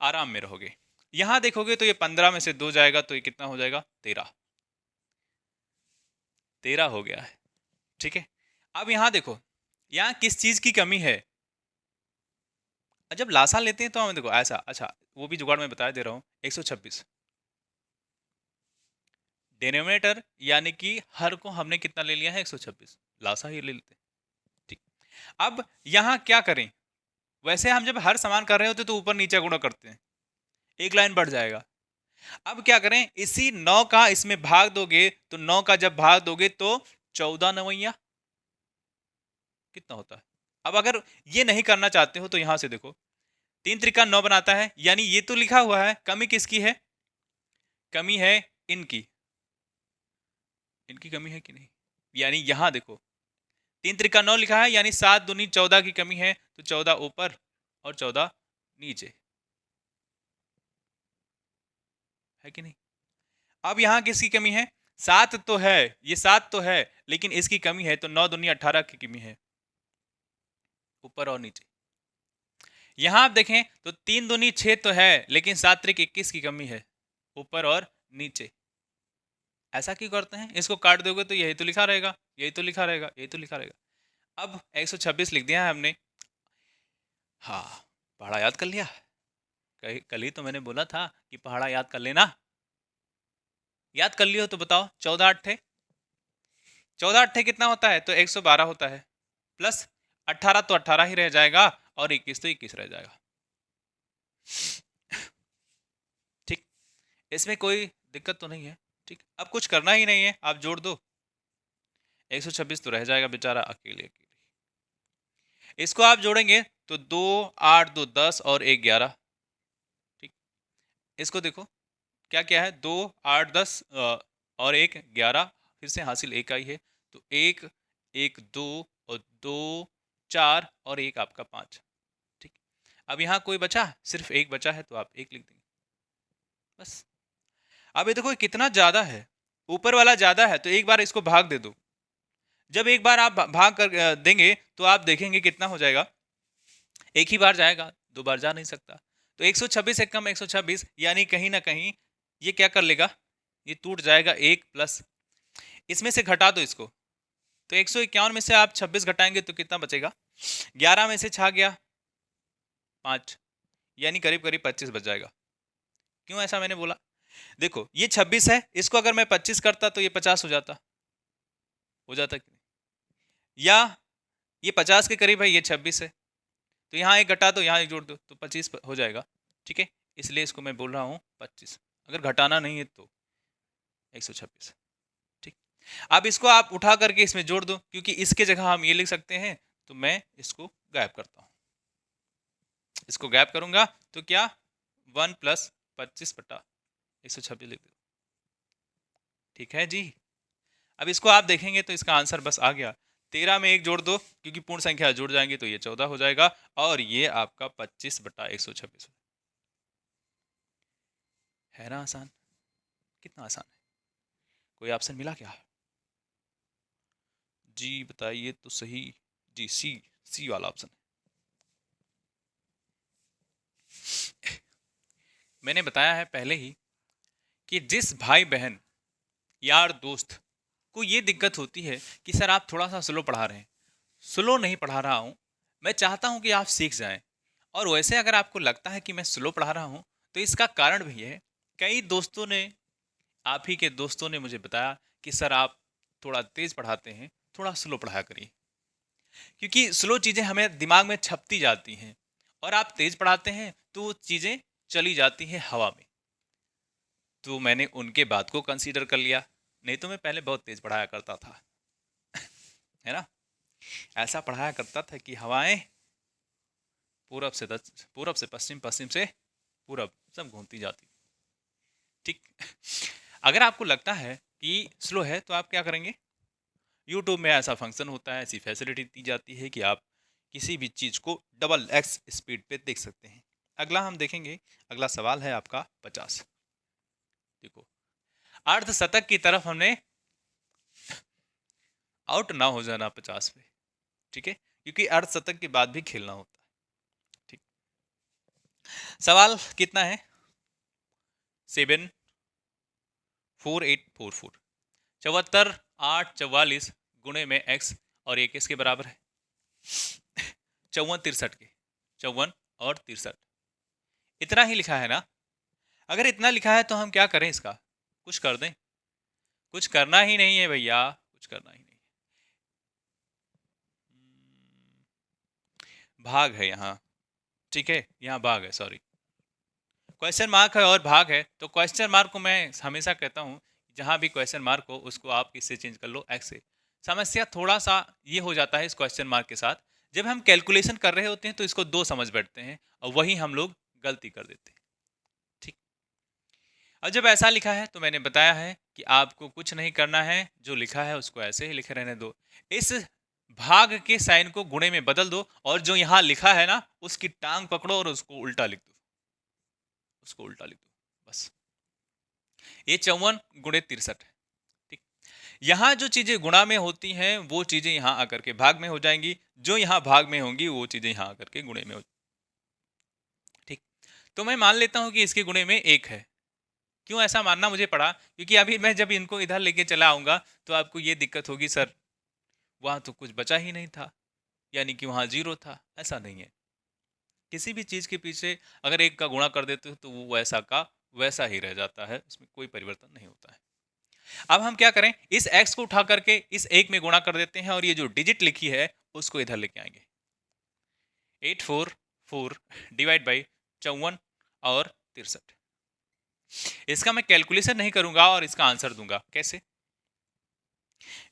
आराम में रहोगे। यहां देखोगे तो ये 15 में से 2 जाएगा तो ये कितना हो जाएगा 13, 13 हो गया है। ठीक है, अब यहां देखो, यहां किस चीज की कमी है। जब लासा लेते हैं तो हमें देखो ऐसा, अच्छा वो भी जुगाड़ में बता दे रहा हूं, 126 डिनोमिनेटर यानी कि हर को हमने कितना ले लिया है 126, लासा ही ले लेते हैं। ठीक, अब यहाँ क्या करें? वैसे हम जब हर समान कर रहे होते तो ऊपर नीचे गुणा करते हैं, एक लाइन बढ़ जाएगा। अब क्या करें, इसी 9 का इसमें भाग दोगे तो 9 का जब भाग दोगे तो 14 नवैया कितना होता है। अब अगर ये नहीं करना चाहते हो तो यहां से देखो, 3 त्रिका 9 बनाता है, यानी ये तो लिखा हुआ है, कमी किसकी है? कमी है इनकी, इनकी कमी है कि नहीं? यानी यहां देखो 3 त्रिका 9 लिखा है, यानी 7 दूनी 14 की कमी है, तो 14 ऊपर और 14 नीचे, है कि नहीं? अब यहां किसकी कमी है? 7 तो है, ये 7 तो है, लेकिन इसकी कमी है, तो 9 दूनी 18 की कमी है, ऊपर और नीचे। यहां आप देखें तो 3 दूनी 6 तो है, लेकिन 7 त्रिक 21 की कमी है, ऊपर और नीचे। ऐसा क्यों करते हैं? इसको काट दोगे तो यही तो लिखा रहेगा, यही तो लिखा रहेगा, यही तो लिखा रहेगा। अब 126 लिख दिया है हमने। हाँ, पहाड़ा याद कर लिया। कल ही तो मैंने बोला था कि पहाड़ा याद कर लेना। याद कर लियो तो बताओ, 14 अट्ठे 14 अट्ठे कितना होता है? तो 112 होता है, प्लस 18 तो 18 ही रह जाएगा, और 21 तो 21 रह जाएगा। ठीक, इसमें कोई दिक्कत तो नहीं है। ठीक, अब कुछ करना ही नहीं है, आप जोड़ दो, 126 तो रह जाएगा बेचारा अकेले अकेले। इसको आप जोड़ेंगे तो 2 8 2 10 और 1 11। ठीक, इसको देखो क्या क्या है, 2 8 10 और 1 11, फिर से हासिल एक आई है, तो 1 1 2 और 2 4 और 1 आपका 5। ठीक, अब यहाँ कोई बचा? सिर्फ एक बचा है, तो आप एक लिख देंगे बस। अब ये देखो कितना ज्यादा है, ऊपर वाला ज्यादा है, तो एक बार इसको भाग दे दो। जब एक बार आप भाग कर देंगे तो आप देखेंगे कितना हो जाएगा, एक ही बार जाएगा, दो बार जा नहीं सकता। तो 126 से कम 126, यानी कहीं ना कहीं ये क्या कर लेगा, ये टूट जाएगा। एक प्लस इसमें से घटा दो इसको, तो 151 में से आप 26 घटाएंगे तो कितना बचेगा? 11 में से छा गया 5, यानी करीब करीब 25 बच जाएगा। क्यों ऐसा मैंने बोला? देखो ये 26 है, इसको अगर मैं 25 करता तो ये 50 हो जाता कि नहीं? या ये 50 के करीब है, ये 26 है, तो यहाँ एक घटा दो, यहाँ एक जोड़ दो, तो 25 हो जाएगा। ठीक है, इसलिए इसको मैं बोल रहा हूँ 25, अगर घटाना नहीं है तो 126। ठीक, अब इसको आप उठा करके इसमें जोड़ दो, क्योंकि इसके जगह हम ये लिख सकते हैं, तो मैं इसको गायब करता हूँ। इसको गायब करूंगा तो क्या, 1 प्लस 25 बटा 126 लिख दो। ठीक है जी। अब इसको आप देखेंगे तो इसका आंसर बस आ गया, 13 में एक जोड़ दो, क्योंकि पूर्ण संख्या जुड़ जाएंगे तो ये 14 हो जाएगा, और ये आपका 25 बटा 126 है ना। आसान, कितना आसान है। कोई ऑप्शन मिला क्या? जी बताइए तो सही। जी सी वाला ऑप्शन है। मैंने बताया है पहले ही कि जिस भाई बहन यार दोस्त को ये दिक्कत होती है कि सर आप थोड़ा सा स्लो पढ़ा रहे हैं, स्लो नहीं पढ़ा रहा हूँ, मैं चाहता हूँ कि आप सीख जाएं, और वैसे अगर आपको लगता है कि मैं स्लो पढ़ा रहा हूँ, तो इसका कारण भी है, कई दोस्तों ने, आप ही के दोस्तों ने मुझे बताया कि सर आप थोड़ा तेज पढ़ाते हैं, थोड़ा स्लो पढ़ाया करिए, क्योंकि स्लो चीज़ें हमें दिमाग में छपती जाती हैं, और आप तेज पढ़ाते हैं तो चीज़ें चली जाती हैं हवा में। तो मैंने उनके बात को कंसीडर कर लिया, नहीं तो मैं पहले बहुत तेज पढ़ाया करता था, है ना। ऐसा पढ़ाया करता था कि हवाएं पूरब से पश्चिम, पश्चिम से पूरब, सब घूमती जाती। ठीक, अगर आपको लगता है कि स्लो है तो आप क्या करेंगे, यूट्यूब में ऐसा फंक्शन होता है, ऐसी फैसिलिटी दी जाती है कि आप किसी भी चीज़ को डबल एक्स स्पीड पे देख सकते हैं। अगला हम देखेंगे, अगला सवाल है आपका 50। देखो, अर्धशतक की तरफ हमने आउट ना हो जाना 50 पे, ठीक है, क्योंकि अर्धशतक के बाद भी खेलना होता है। ठीक, सवाल कितना है, 74844, 74 8 44 गुणे में x, और एक इसके बराबर है 54 63 के, 54 और 63, इतना ही लिखा है ना। अगर इतना लिखा है तो हम क्या करें, इसका कुछ कर दें? कुछ करना ही नहीं है भैया, कुछ करना ही नहीं है। भाग है यहाँ, ठीक है, यहाँ भाग है, सॉरी, क्वेश्चन मार्क है और भाग है। तो क्वेश्चन मार्क को मैं हमेशा कहता हूँ जहाँ भी क्वेश्चन मार्क हो उसको आप किससे चेंज कर लो, एक्स से। समस्या थोड़ा सा ये हो जाता है इस क्वेश्चन मार्क के साथ, जब हम कैलकुलेशन कर रहे होते हैं तो इसको दो समझ बैठते हैं और वही हम लोग गलती कर देते हैं, ठीक। और जब ऐसा लिखा है तो मैंने बताया है कि आपको कुछ नहीं करना है, जो लिखा है उसको ऐसे ही लिखे रहने दो। इस भाग के साइन को गुणे में बदल दो और जो यहाँ लिखा है ना उसकी टांग पकड़ो और उसको उल्टा लिख दो, उसको उल्टा लिख दो बस। ये 54 गुणे 63 है, ठीक। यहाँ जो चीजें गुणा में होती हैं वो चीजें यहाँ आकर के भाग में हो जाएंगी, जो यहाँ भाग में होंगी वो चीजें यहाँ आकर के गुणे में हो, ठीक। तो मैं मान लेता हूं कि इसके गुणे में 1 है। क्यों ऐसा मानना मुझे पड़ा, क्योंकि अभी मैं जब इनको इधर लेके चला आऊंगा तो आपको ये दिक्कत होगी, सर वहां तो कुछ बचा ही नहीं था, यानी कि वहां 0 था। ऐसा नहीं है, किसी भी चीज के पीछे अगर 1 का गुणा कर देते हो तो वो वैसा का वैसा ही रह जाता है, उसमें कोई परिवर्तन नहीं होता है। अब हम क्या करें, इस x को उठा करके इस 1 में गुणा कर देते हैं और ये जो डिजिट लिखी है उसको इधर लेके आएंगे। 844 डिवाइड बाई 54 और 63। इसका मैं कैलकुलेशन नहीं करूंगा और इसका आंसर दूंगा। कैसे?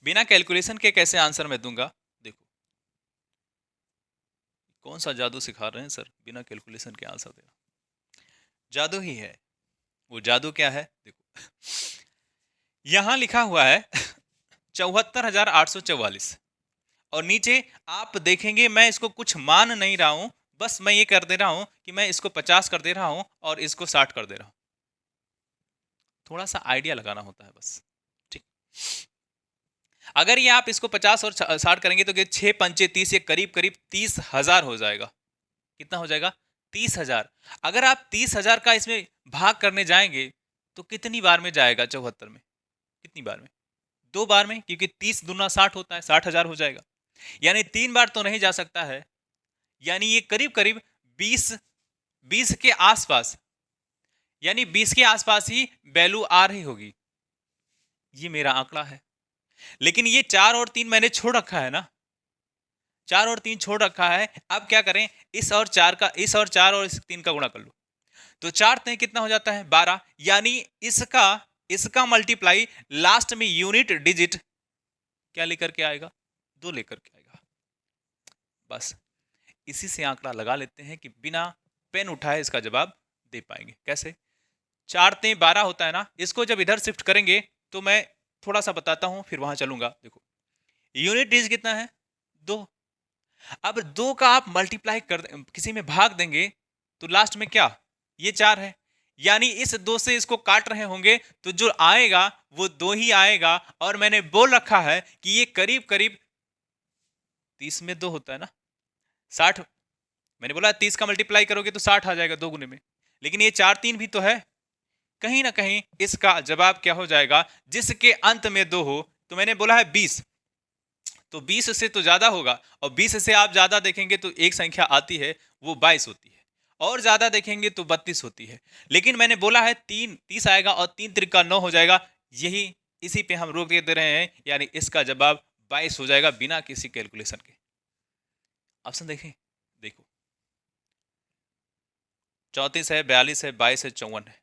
बिना कैलकुलेशन के कैसे आंसर मैं दूंगा? देखो कौन सा जादू सिखा रहे हैं सर, बिना कैलकुलेशन के आंसर देना। जादू ही है। वो जादू क्या है? देखो यहां लिखा हुआ है 74,844 और नीचे आप देखेंगे मैं इसको कुछ मान नहीं रहा हूं, बस मैं ये कर दे रहा हूं कि मैं इसको 50 कर दे रहा हूं और इसको 60 कर दे रहा हूं। थोड़ा सा आइडिया लगाना होता है बस, ठीक। अगर ये आप इसको 50 और 60 करेंगे तो 6 पंचे 30, ये करीब करीब 30,000 हो जाएगा। कितना हो जाएगा? 30,000। अगर आप 30,000 का इसमें भाग करने जाएंगे तो कितनी बार में जाएगा 74 में? कितनी बार में? 2 बार में, क्योंकि 30 दूना 60 होता है, 60,000 हो जाएगा। यानी 3 बार तो नहीं जा सकता है, यानी ये करीब करीब 20 के आसपास, यानी 20 के आसपास ही वैल्यू आ रही होगी। ये मेरा आंकड़ा है, लेकिन ये 4 और 3 मैंने छोड़ रखा है ना, 4 और 3 छोड़ रखा है। अब क्या करें, इस और 4 का, इस और 4 और इस 3 का गुणा कर लो तो 4 3 कितना हो जाता है? 12। यानी इसका इसका मल्टीप्लाई लास्ट में यूनिट डिजिट क्या लेकर के आएगा? 2 लेकर के आएगा। बस इसी से आंकड़ा लगा लेते हैं कि बिना पेन उठाए इसका जवाब दे पाएंगे। कैसे? 4 3 12 होता है ना, इसको जब इधर शिफ्ट करेंगे तो मैं थोड़ा सा बताता हूं फिर वहां चलूंगा। देखो यूनिट डिजिट कितना है? 2। अब 2 का आप मल्टीप्लाई कर किसी में भाग देंगे तो लास्ट में क्या? ये 4 है, यानी इस 2 से इसको काट रहे होंगे तो जो आएगा वो 2 ही आएगा। और मैंने बोल रखा है कि ये करीब करीब 30 में 2 होता है ना, 60। मैंने बोला 30 का मल्टीप्लाई करोगे तो 60 आ जाएगा 2 गुने में, लेकिन ये 4 3 भी तो है। कहीं ना कहीं इसका जवाब क्या हो जाएगा? जिसके अंत में 2 हो। तो मैंने बोला है 20, तो 20 से तो ज्यादा होगा, और 20 से आप ज्यादा देखेंगे तो एक संख्या आती है वो 22 होती है, और ज्यादा देखेंगे तो 32 होती है। लेकिन मैंने बोला है 30 आएगा और 3 त्रिका 9 हो जाएगा। यही इसी पे हम रोक दे रहे हैं, यानी इसका जवाब 22 हो जाएगा बिना किसी कैलकुलेशन के। ऑप्शन देखें, देखो 34 है, 42 है, 22 है, 54 है,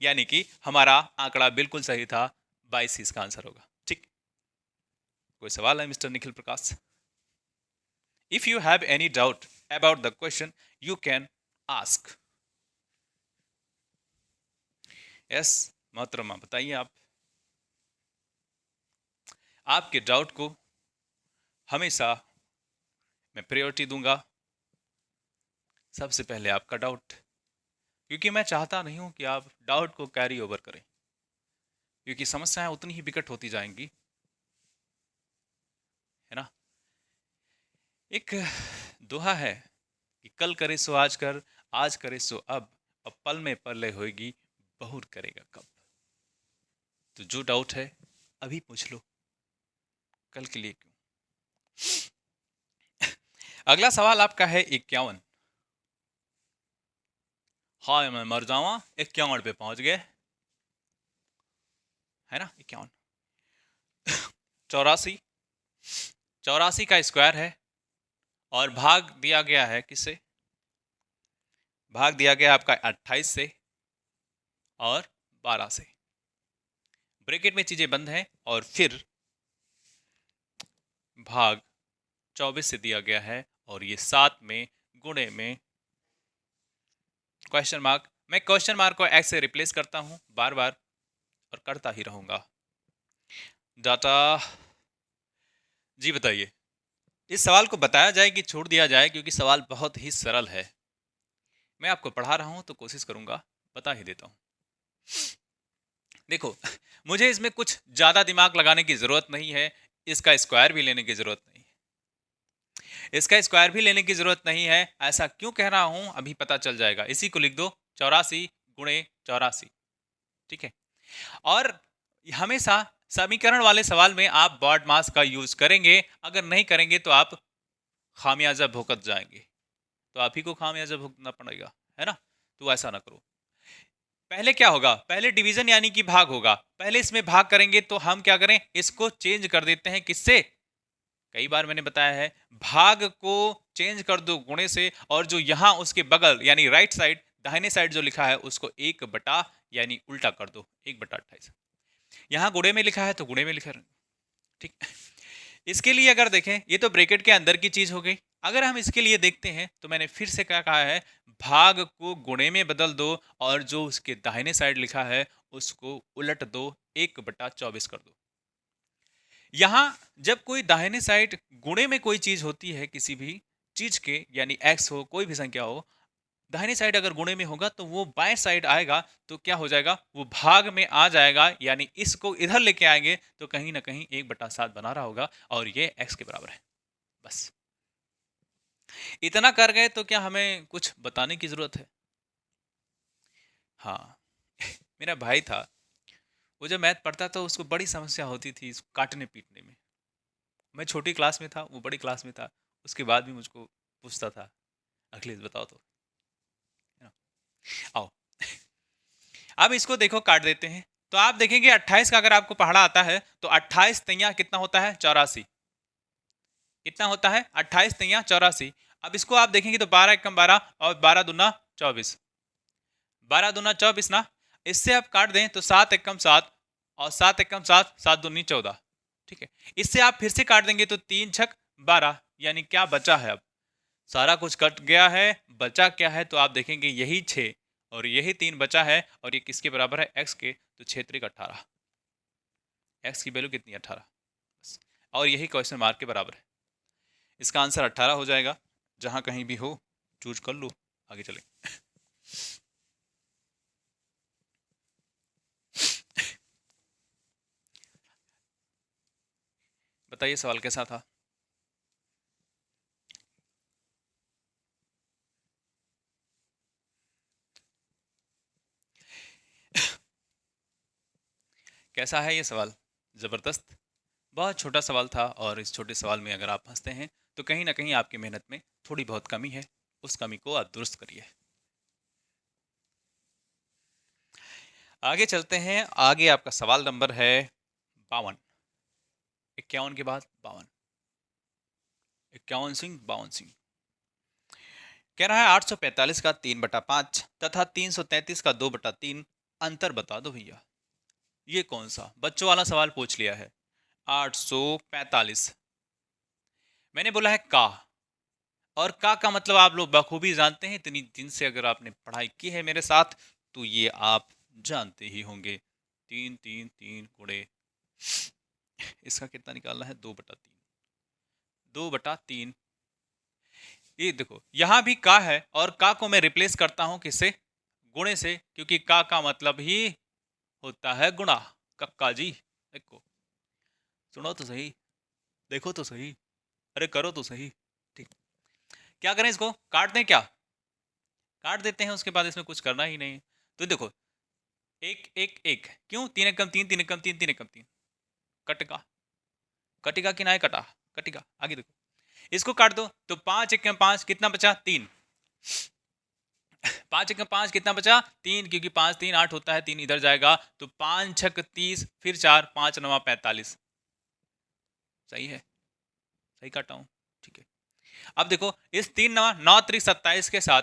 यानी कि हमारा आंकड़ा बिल्कुल सही था, 22 इसका आंसर होगा। ठीक। कोई सवाल है mister Nikhil Prakash? If you have any doubt about the question, you can ask. Yes, मोहतरमा बताइए आप। आपके डाउट को हमेशा मैं प्रायोरिटी दूंगा। सबसे पहले आपका डाउट, क्योंकि मैं चाहता नहीं हूं कि आप डाउट को कैरी ओवर करें, क्योंकि समस्याएं उतनी ही विकट होती जाएंगी, है ना। एक दोहा है कि कल करे सो आज कर, आज करे सो अब पल में पले होएगी, बहुर करेगा कब। तो जो डाउट है अभी पूछ लो, कल के लिए क्यों। अगला सवाल आपका है 51। हाँ मैं मर जावा, 51 पे पहुंच गए, है ना। 51 84 का स्क्वायर है और भाग दिया गया है किससे? भाग दिया गया है आपका 28 से और 12 से। ब्रैकेट में चीजें बंद हैं और फिर भाग 24 से दिया गया है और ये 7 में गुणे में क्वेश्चन मार्क। मैं क्वेश्चन मार्क को एक्स से रिप्लेस करता हूं बार बार और करता ही रहूंगा। डाटा जी बताइए। इस सवाल को बताया जाए कि छोड़ दिया जाए, क्योंकि सवाल बहुत ही सरल है। मैं आपको पढ़ा रहा हूं तो कोशिश करूंगा बता ही देता हूं। देखो मुझे इसमें कुछ ज्यादा दिमाग लगाने की जरूरत नहीं है। इसका स्क्वायर भी लेने की जरूरत नहीं है। इसका स्क्वायर भी लेने की जरूरत नहीं है। ऐसा क्यों कह रहा हूं अभी पता चल जाएगा। इसी को लिख दो 84 गुणे 84। ठीक है। और हमेशा समीकरण वाले सवाल में आप बॉड मास का यूज करेंगे। अगर नहीं करेंगे तो आप खामियाजा भुगत जाएंगे। तो आप ही को खामियाजा भुगतना पड़ेगा, है ना। तो ऐसा ना करो। पहले क्या होगा? पहले डिवीजन यानी कि भाग होगा। पहले इसमें भाग करेंगे तो हम क्या करें, इसको चेंज कर देते हैं किससे? कई बार मैंने बताया है, भाग को चेंज कर दो गुणे से, और जो यहां उसके बगल यानी राइट साइड दाहिने साइड जो लिखा है उसको 1 बटा यानी उल्टा कर दो, 1/28। यहां गुणे में लिखा है तो गुणे में लिखा है। ठीक। इसके लिए अगर देखें, ये तो ब्रैकेट के अंदर की चीज हो गई। अगर हम इसके लिए देखते हैं तो मैंने फिर से क्या कहा है, भाग को गुणे में बदल दो और जो उसके दाहिने साइड लिखा है उसको उलट दो, 1/24 कर दो। यहां जब कोई दाहिने साइड गुणे में कोई चीज होती है, किसी भी चीज के यानी एक्स हो कोई भी संख्या हो, दाहिने साइड अगर गुणे में होगा तो वो बाएं साइड आएगा तो क्या हो जाएगा, वो भाग में आ जाएगा। यानी इसको इधर लेके आएंगे तो कहीं ना कहीं 1/7 बना रहा होगा और ये एक्स के बराबर है। बस इतना कर गए तो क्या हमें कुछ बताने की जरूरत है? हाँ मेरा भाई था, वो जब मैथ पढ़ता था उसको बड़ी समस्या होती थी इसको काटने पीटने में। मैं छोटी क्लास में था, वो बड़ी क्लास में था, उसके बाद भी मुझको पूछता था अखिलेश बताओ तो, है ना। आओ अब इसको देखो काट देते हैं तो आप देखेंगे 28 का अगर आपको पहाड़ा आता है तो 28 तैया कितना होता है, 84। कितना होता है 28 तैया 84। अब इसको आप देखेंगे तो 12 एकम 12 और 12 दूना 24, 12 दूना 24 ना। इससे आप काट दें तो 7 एकम 7 और 7 एकम 7, 7 दूनी 14। ठीक है। इससे आप फिर से काट देंगे तो 3 छक 12, यानी क्या बचा है? अब सारा कुछ कट गया है, बचा क्या है? तो आप देखेंगे यही 6 और यही 3 बचा है और ये किसके बराबर है, एक्स के। तो 6 18, एक्स की वैल्यू कितनी 18, और यही क्वेश्चन मार्क के बराबर है। इसका आंसर 18 हो जाएगा। जहां कहीं भी हो चूज कर लो, आगे चलें। बताइए सवाल कैसा था? कैसा है ये सवाल? जबरदस्त। बहुत छोटा सवाल था और इस छोटे सवाल में अगर आप हंसते हैं तो कहीं ना कहीं आपकी मेहनत में थोड़ी बहुत कमी है। उस कमी को आप दुरुस्त करिए। आगे चलते हैं। आगे आपका सवाल नंबर है 52। 51 के बाद 52, 51 सिंह 52 सिंह। कह रहा है 845 का 3/5 तथा 333 का 2/3 अंतर बता दो भैया। ये कौन सा बच्चों वाला सवाल पूछ लिया है। 845 मैंने बोला है का, और का मतलब आप लोग बखूबी जानते हैं। इतनी दिन से अगर आपने पढ़ाई की है मेरे साथ तो ये आप जानते ही होंगे। 3 3 3 गुणे इसका कितना निकालना है, 2/3, 2/3। ये देखो यहां भी का है और का को मैं रिप्लेस करता हूं किससे, गुणे से, क्योंकि का मतलब ही होता है गुणा। कक्का जी देखो, सुनो तो सही, देखो तो सही, अरे करो तो सही। ठीक। क्या करें, इसको काट दें क्या? काट देते हैं, उसके बाद इसमें कुछ करना ही नहीं। तो देखो एक एक एक, क्यों 3 एकम 3 3 एकम 3 3 एकम 3, कटेगा, कटेगा कि नहीं कटा, कटेगा। आगे देखो इसको काट दो तो 5 एकम 5 कितना बचा, 3। 5 एकम 5 कितना बचा, 3, क्योंकि 5 3 8 होता है, 3 इधर जाएगा तो 5 छक 30, फिर 4 5 9 45। सही है, सही काटा हूं। ठीक है। अब देखो इस 3 9 9 त्रिक 27 के साथ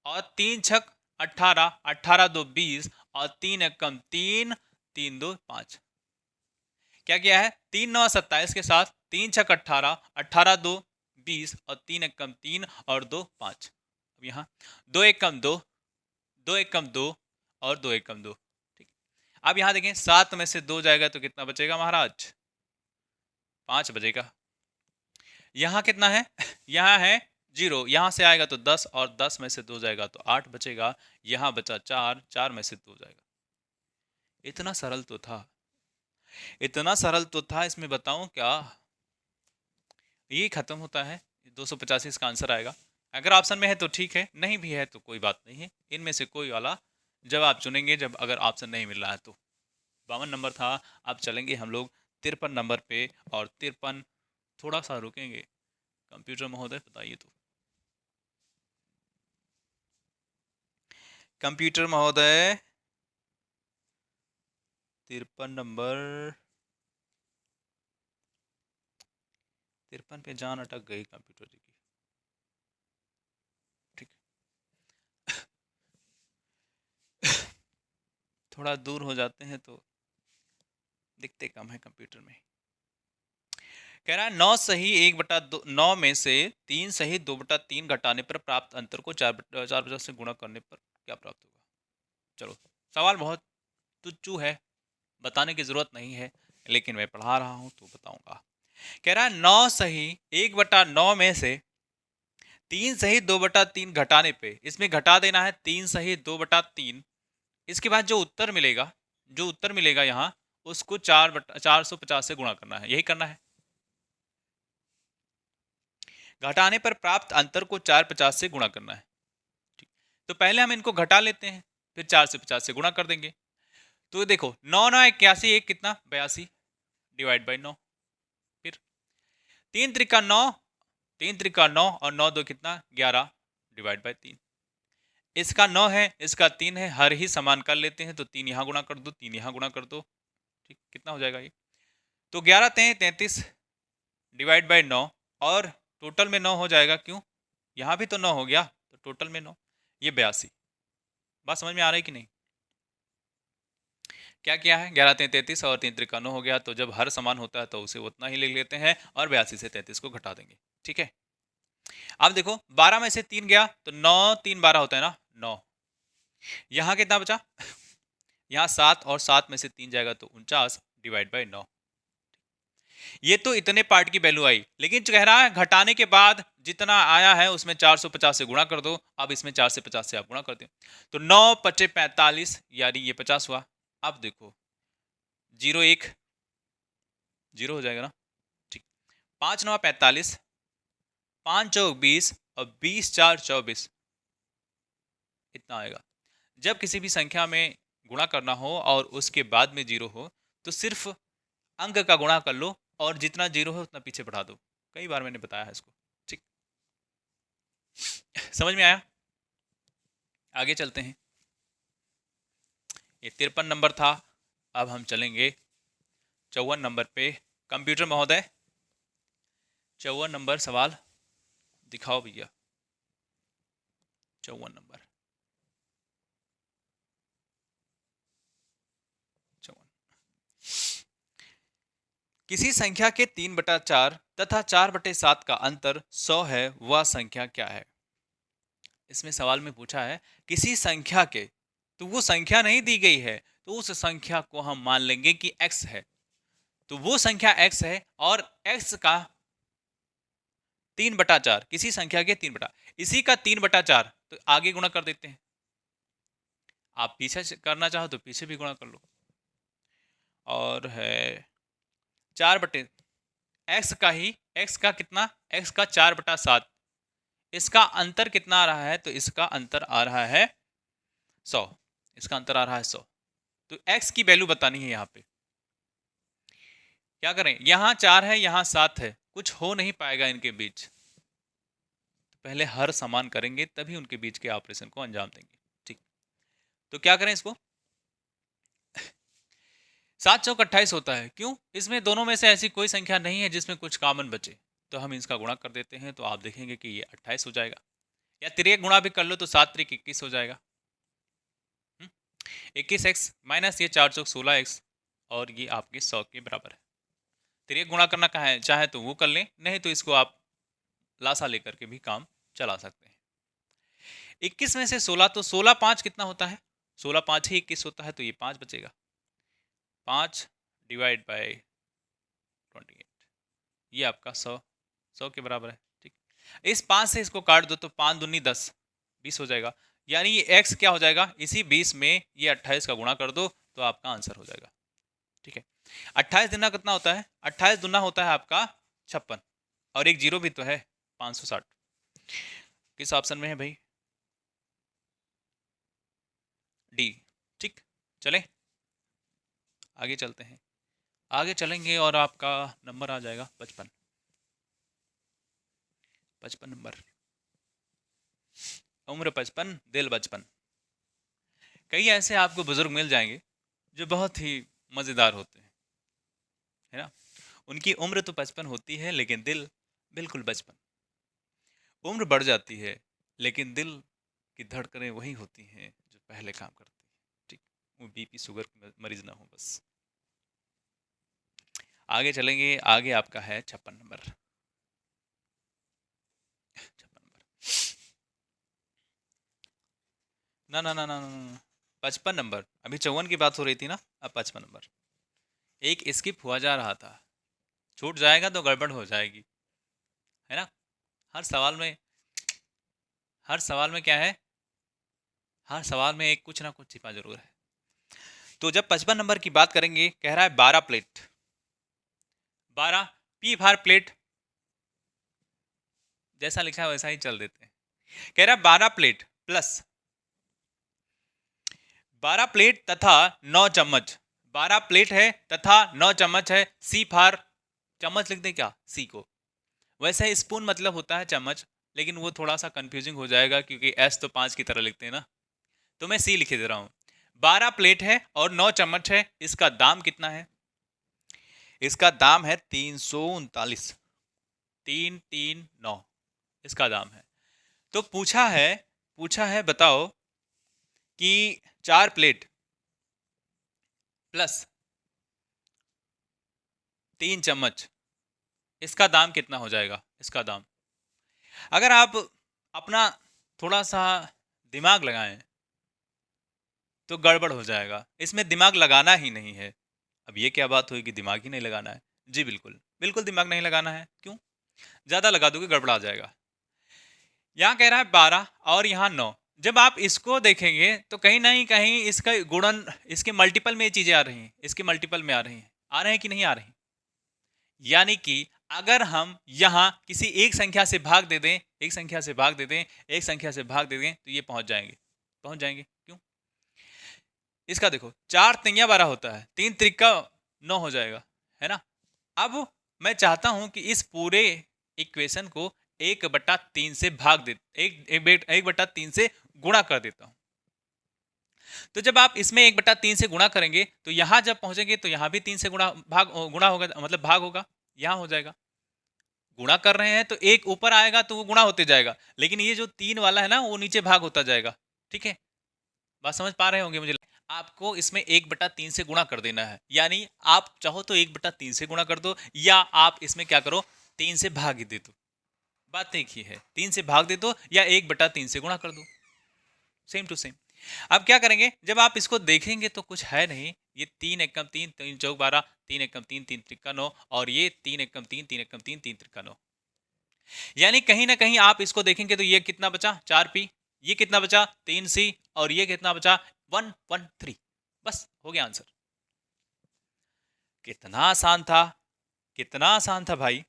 और 3 छक 18, 18 2 20 और 3 एकम 3, 3 2 5। क्या किया है? 3 9 27 के साथ 3 छक 18, 18 2 20 और 3 एकम 3 और 2 5। अब यहाँ 2 एकम 2, 2 एकम 2 और 2 एकम 2। ठीक, अब यहाँ देखें 7 में से 2 जाएगा तो कितना बचेगा महाराज? 5 बचेगा। यहाँ कितना है? यहाँ है 0, यहाँ से आएगा तो 10 और 10 में से 2 जाएगा तो 8 बचेगा। यहाँ बचा 4, 4 में से 2 जाएगा। इतना सरल तो था, इतना सरल तो था। इसमें बताऊं क्या, ये खत्म होता है 285 इसका आंसर आएगा। अगर ऑप्शन में है तो ठीक है, नहीं भी है तो कोई बात नहीं है। इनमें से कोई वाला जवाब चुनेंगे जब अगर ऑप्शन नहीं मिल रहा है तो। 52 नंबर था। अब चलेंगे हम लोग 53 नंबर पे, और 53 थोड़ा सा रुकेंगे। कंप्यूटर महोदय बताइए तो। कंप्यूटर महोदय 53 नंबर, 53 पे जान अटक गई कंप्यूटर जी की। ठीक, थोड़ा दूर हो जाते हैं तो दिखते कम है कंप्यूटर में। कह रहा है 9 सही 1/2 9 में से 3 सही 2/3 घटाने पर प्राप्त अंतर को 4 से गुणा करने पर क्या प्राप्त होगा? चलो, सवाल बहुत तुच्छु है, बताने की जरूरत नहीं है, लेकिन मैं पढ़ा रहा हूं तो बताऊंगा। कह रहा है 9 सही 1/9 में से 3 सही 2/3 घटाने पे, इसमें घटा देना है 3 सही 2/3। इसके बाद जो उत्तर मिलेगा, जो उत्तर मिलेगा यहाँ, उसको 450 से गुणा करना है। यही करना है। घटाने पर प्राप्त अंतर को 450 से गुणा करना है। ठीक, तो पहले हम इनको घटा लेते हैं, फिर 450 से गुणा कर देंगे। तो देखो 9 9 81, एक कितना 82 डिवाइड बाई 9। फिर 3 त्रिका 9, 3 त्रिका 9 और 9 2 कितना 11 डिवाइड बाई 3। इसका 9 है, इसका 3 है, हर ही समान कर लेते हैं। तो 3 यहाँ गुणा कर दो, 3 यहाँ गुणा कर दो। ठीक, कितना हो जाएगा ये? तो 11 3 33 डिवाइड बाई 9, और टोटल में 9 हो जाएगा। क्यों? यहाँ भी तो 9 हो गया, तो टोटल में 9, ये 82। बात समझ में आ रही कि नहीं? क्या किया है? 11 3 33 और 3 त्रिका 9 हो गया। तो जब हर समान होता है तो उसे उतना ही ले लेते हैं और 82 से 33 को घटा देंगे। ठीक है, अब देखो 12 में से 3 गया तो 9 3 12 होता है ना, 9। यहाँ कितना बचा? यहाँ 7, और 7 में से 3 जाएगा तो 49 डिवाइड बाई 9। ये तो इतने पार्ट की वैल्यू आई, लेकिन जो कह रहा है घटाने के बाद जितना आया है उसमें 450 से गुणा कर दो। अब इसमें 4 से 50 से आप गुणा कर दो तो 9 5 45, यानी ये 50 हुआ। अब देखो 0 1 0 हो जाएगा ना। ठीक, 5 9 45, 5 चौक 20 और 20 4 24, इतना आएगा। जब किसी भी संख्या में गुणा करना हो और उसके बाद में 0 हो तो सिर्फ अंक का गुणा कर लो और जितना 0 है उतना पीछे बढ़ा दो। कई बार मैंने बताया है इसको। ठीक, समझ में आया? आगे चलते हैं। ये 53 नंबर था। अब हम चलेंगे 54 नंबर पे। कंप्यूटर महोदय 54 नंबर सवाल दिखाओ भैया। 54 नंबर 54। किसी संख्या के 3/4 तथा 4/7 का अंतर 100 है, वह संख्या क्या है? इसमें सवाल में पूछा है किसी संख्या के, तो वो संख्या नहीं दी गई है, तो उस संख्या को हम मान लेंगे कि x है। तो वो संख्या x है और x का 3/4, किसी संख्या के 3 इसी का 3/4, तो आगे गुणा कर देते हैं। आप पीछे करना चाहो तो पीछे भी गुणा कर लो। और है 4 एक्स का ही, x का कितना, x का 4/7, इसका अंतर कितना आ रहा है? तो इसका अंतर आ रहा है 100। इसका अंतर आ रहा है 100। तो x की वैल्यू बतानी है। यहाँ पे क्या करें? यहाँ 4 है, यहाँ 7 है, कुछ हो नहीं पाएगा इनके बीच। तो पहले हर समान करेंगे तभी उनके बीच के ऑपरेशन को अंजाम देंगे। ठीक, तो क्या करें इसको? 7 चौक 28 होता है। क्यों? इसमें दोनों में से ऐसी कोई संख्या नहीं है जिसमें कुछ कॉमन बचे। तो हम इसका गुणा कर देते हैं, तो आप देखेंगे कि ये 28 हो जाएगा। या तिरक गुणा भी कर लो तो 7 त्रिक 21 हो जाएगा। 21x माइनस ये 4 चौक 16x और ये आपके 100 के बराबर है। तिरक गुणा करना कहा है, चाहे तो वो कर लें, नहीं तो इसको आप लासा लेकर के भी काम चला सकते हैं। 21 में से 16, तो 16 5 कितना होता है? 16 5 ही 21 होता है, तो ये 5 बचेगा। 5 डिवाइड बाय 28, ये आपका 100 के बराबर है। ठीक, इस 5 से इसको काट दो तो 5 दूनी 10, 20 हो जाएगा। यानी ये x क्या हो जाएगा, इसी 20 में ये 28 का गुणा कर दो तो आपका आंसर हो जाएगा। ठीक है, 28 दुना कितना होता है? 28 दुना होता है आपका 56, और एक जीरो भी तो है, 560। किस ऑप्शन में है भाई? डी। ठीक, चले आगे चलते हैं। आगे चलेंगे और आपका नंबर आ जाएगा 55। 55 नंबर। उम्र 55, दिल 55। कई ऐसे आपको बुजुर्ग मिल जाएंगे जो बहुत ही मजेदार होते हैं, है ना। उनकी उम्र तो 55 होती है लेकिन दिल बिल्कुल 55। उम्र बढ़ जाती है लेकिन दिल की धड़कनें वही होती हैं जो पहले काम करती हैं। ठीक, वो बीपी शुगर के मरीज ना हो बस। आगे चलेंगे, आगे आपका है 56 नंबर। 56 नंबर ना ना ना ना ना 55 नंबर, अभी 54 की बात हो रही थी ना, अब 55 नंबर। एक स्किप हुआ जा रहा था, छूट जाएगा तो गड़बड़ हो जाएगी, है ना। हर सवाल में, हर सवाल में क्या है, हर सवाल में एक कुछ ना कुछ छिपा जरूर है। तो जब 55 नंबर की बात करेंगे, कह रहा है 12 प्लेट, 12 पी भार प्लेट, जैसा लिखा है वैसा ही चल देते हैं। कह रहा है 12 प्लेट प्लस 12 प्लेट तथा 9 चम्मच, 12 प्लेट है तथा 9 चम्मच है। सी फार, चम्मच लिख दे क्या सी को, वैसे स्पून मतलब होता है चम्मच, लेकिन वो थोड़ा सा कंफ्यूजिंग हो जाएगा क्योंकि एस तो 5 की तरह लिखते हैं ना, तो मैं सी लिखे दे रहा हूं। 12 प्लेट है और 9 चम्मच है, इसका दाम कितना है? इसका दाम है 339, 339 इसका दाम है। तो पूछा है बताओ कि 4 प्लेट प्लस 3 चम्मच, इसका दाम कितना हो जाएगा? इसका दाम अगर आप अपना थोड़ा सा दिमाग लगाएं तो गड़बड़ हो जाएगा। इसमें दिमाग लगाना ही नहीं है। अब ये क्या बात हुई कि दिमाग ही नहीं लगाना है? जी बिल्कुल, बिल्कुल दिमाग नहीं लगाना है। क्यों? ज्यादा लगा दोगे गड़बड़ा जाएगा। यहाँ कह रहा है 12 और यहाँ 9, जब आप इसको देखेंगे तो कहीं ना कहीं इसका गुणन, इसके मल्टीपल में ये चीजें आ रही हैं, इसके मल्टीपल में आ रही हैं, आ रहे हैं कि नहीं आ रही? यानी कि अगर हम यहाँ किसी एक संख्या से भाग दे दें, एक संख्या से भाग दे दें, एक संख्या से भाग दे दें, तो ये पहुंच जाएंगे, पहुंच जाएंगे। क्यों? इसका देखो 4 तिया 12 होता है, 3 त्रिका 9 हो जाएगा, है ना। अब मैं चाहता हूं कि इस पूरे इक्वेशन को 1/3 से भाग दे, एक बटा तीन से गुणा कर देता हूं। तो जब आप इसमें 1/3 से गुणा करेंगे तो यहां जब पहुंचेंगे तो यहां भी 3 से गुणा होगा, मतलब भाग होगा, यहां हो जाएगा। गुणा कर रहे हैं तो एक ऊपर आएगा तो वो गुणा होते जाएगा, लेकिन ये जो 3 वाला है ना वो नीचे भाग होता जाएगा। ठीक है, बात समझ पा रहे होंगे मुझे। आपको इसमें 1/3 से गुणा कर देना है, यानी आप चाहो तो 1/3 से गुणा कर दो, या आप इसमें क्या करो 3 से भाग ही दे दो। बात एक ही है, 3 से भाग दे दो या 1/3 से गुणा कर दो, सेम टू सेम। अब क्या करेंगे, जब आप इसको देखेंगे तो कुछ है नहीं, ये 3 एकम 3, 3 चौक 12, 3 एकम 3, 3 त्रिका 9, और ये 3 एकम 3, 3 एकम 3, 3 त्रिका 9। यानी कहीं ना कहीं आप इसको देखेंगे तो ये कितना बचा 4p, ये कितना बचा 3c, और ये कितना बचा 113। बस हो गया आंसर। कितना आसान था, कितना आसान था भाई,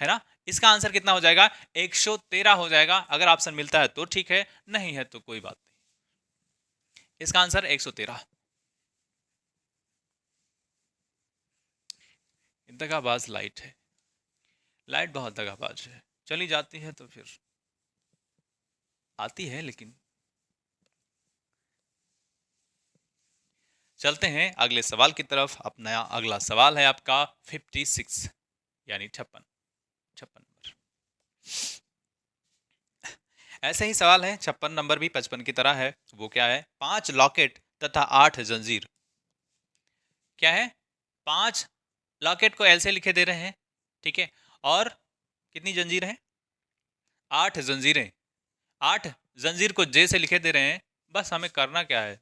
है ना। इसका आंसर कितना हो जाएगा? 113 हो जाएगा। अगर ऑप्शन मिलता है तो ठीक है, नहीं है तो कोई बात नहीं। इसका आंसर 113। दगाबाज लाइट है, लाइट बहुत दगाबाज है, चली जाती है तो फिर आती है, लेकिन चलते हैं अगले सवाल की तरफ। अपना अगला सवाल है आपका 56 यानी 56। 56 नंबर। ऐसे ही सवाल है 56 नंबर भी 55 की तरह है। वो क्या है? 5 लॉकेट तथा 8 जंजीर। क्या है? 5 लॉकेट को एल से लिखे दे रहे हैं, ठीक है, और कितनी जंजीर है? 8 जंजीरें। 8 जंजीर को जे से लिखे दे रहे हैं। बस हमें करना क्या है?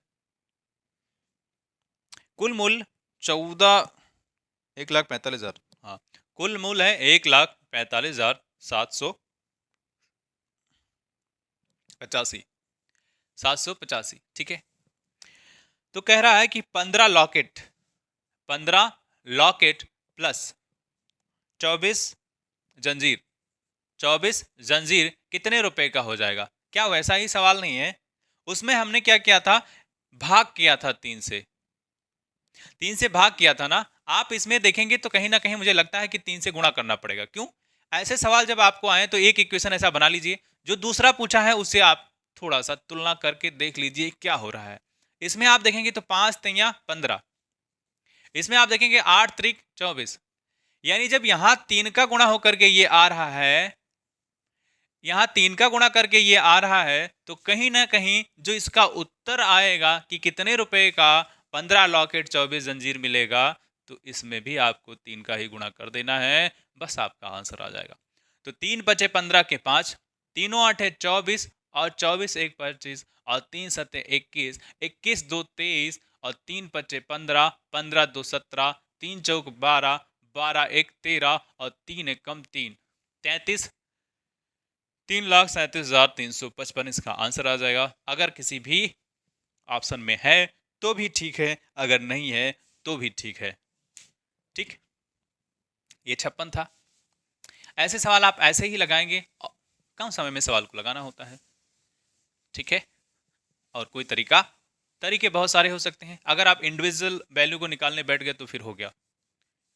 कुल मूल 1,45,000। हाँ, कुल मूल है 1,45,785। 785, ठीक है। तो कह रहा है कि 15 लॉकेट प्लस 24 जंजीर, 24 जंजीर कितने रुपए का हो जाएगा? क्या वैसा ही सवाल नहीं है? उसमें हमने क्या किया था? भाग किया था 3 से। 3 से भाग किया था ना। आप इसमें देखेंगे तो कहीं ना कहीं मुझे लगता है कि 3 से गुणा करना पड़ेगा। क्यों? ऐसे सवाल जब आपको आए तो एक इक्वेशन ऐसा बना लीजिए, जो दूसरा पूछा है उससे आप थोड़ा सा तुलना करके देख लीजिए क्या हो रहा है। इसमें आप देखेंगे तो 5 तिया 15, इसमें आप देखेंगे 8 त्रिक 24, यानी जब यहां 3 का गुणा होकर के ये आ रहा है, यहां 3 का गुणा करके ये आ रहा है, तो कहीं ना कहीं जो इसका उत्तर आएगा कि कितने रुपए का 15 लॉकेट 24 जंजीर मिलेगा, तो इसमें भी आपको 3 का ही गुणा कर देना है, बस आपका आंसर आ जाएगा। तो 3 बचे 15 के 5, तीनों 8 है 24, और 24 एक 25, और 3 सत्ते 21, 21 दो 23, और 3 बचे 15, 15 दो 17, 3 चौक 12, 12 एक 13, और 3 एक कम 3, 33, 3,37,355 इसका आंसर आ जाएगा। अगर किसी भी ऑप्शन में है तो भी ठीक है, अगर नहीं है तो भी ठीक है। ठीक, ये 56 था। ऐसे सवाल आप ऐसे ही लगाएंगे, कम समय में सवाल को लगाना होता है, ठीक है। और कोई तरीके बहुत सारे हो सकते हैं। अगर आप इंडिविजुअल वैल्यू को निकालने बैठ गए तो फिर हो गया,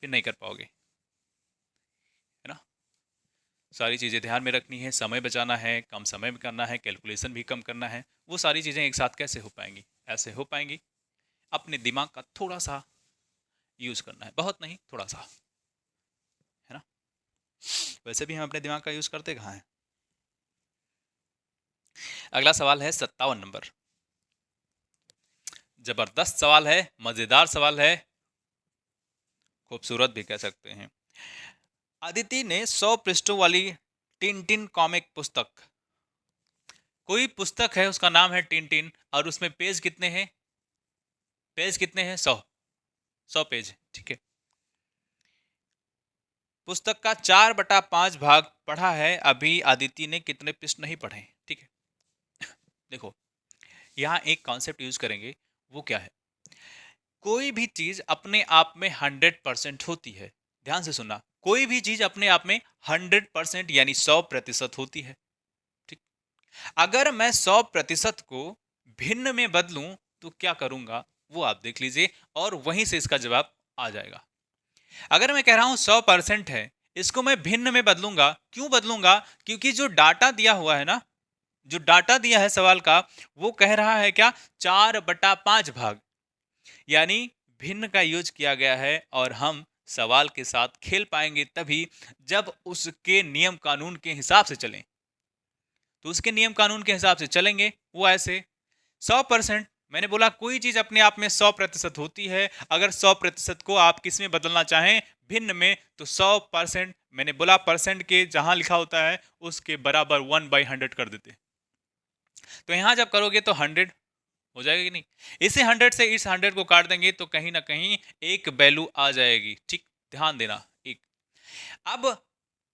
फिर नहीं कर पाओगे, है ना। सारी चीज़ें ध्यान में रखनी है, समय बचाना है, कम समय में करना है, कैलकुलेशन भी कम करना है। वो सारी चीज़ें एक साथ कैसे हो पाएंगी? ऐसे हो पाएंगी, अपने दिमाग का थोड़ा सा यूज़ करना है, बहुत नहीं, थोड़ा सा, है ना। वैसे भी हम अपने दिमाग का यूज़ करते कहाँ हैं। अगला सवाल है 57 नंबर। जबरदस्त सवाल है, मज़ेदार सवाल है, खूबसूरत भी कह सकते हैं। अदिति ने 100 पृष्ठों वाली टिन कॉमिक पुस्तक, कोई पुस्तक है उसका नाम है टिन, और उसमें पेज कितने हैं? पेज कितने हैं? 100 पेज, ठीक है। पुस्तक का 4/5 भाग पढ़ा है, अभी अदिति ने कितने पृष्ठ नहीं पढ़े? ठीक है। देखो, यहाँ एक कॉन्सेप्ट यूज करेंगे, वो क्या है? कोई भी चीज अपने आप में 100% होती है। ध्यान से सुनना, कोई भी चीज अपने आप में 100% यानी 100% होती है, ठीक। अगर मैं 100% को भिन्न में बदलूं तो क्या करूंगा, वो आप देख लीजिए, और वहीं से इसका जवाब आ जाएगा। अगर मैं कह रहा हूं 100% है, इसको मैं भिन्न में बदलूंगा। क्यों बदलूंगा? क्योंकि जो डाटा दिया हुआ है ना, जो डाटा दिया है सवाल का, वो कह रहा है क्या? 4/5 भाग, यानी भिन्न का यूज किया गया है। और हम सवाल के साथ खेल पाएंगे तभी जब उसके नियम कानून के हिसाब से चलें। तो उसके नियम कानून के हिसाब से चलेंगे। वो ऐसे 100%, मैंने बोला कोई चीज अपने आप में 100% होती है। अगर 100% को आप किस में बदलना चाहें, भिन्न में, तो 100%, मैंने बोला परसेंट के जहां लिखा होता है उसके बराबर 1/100 कर देते। तो यहां जब करोगे तो 100 हो जाएगा कि नहीं? इसे 100 से इस 100 को काट देंगे तो कहीं ना कहीं एक वैल्यू आ जाएगी, ठीक। ध्यान देना, एक। अब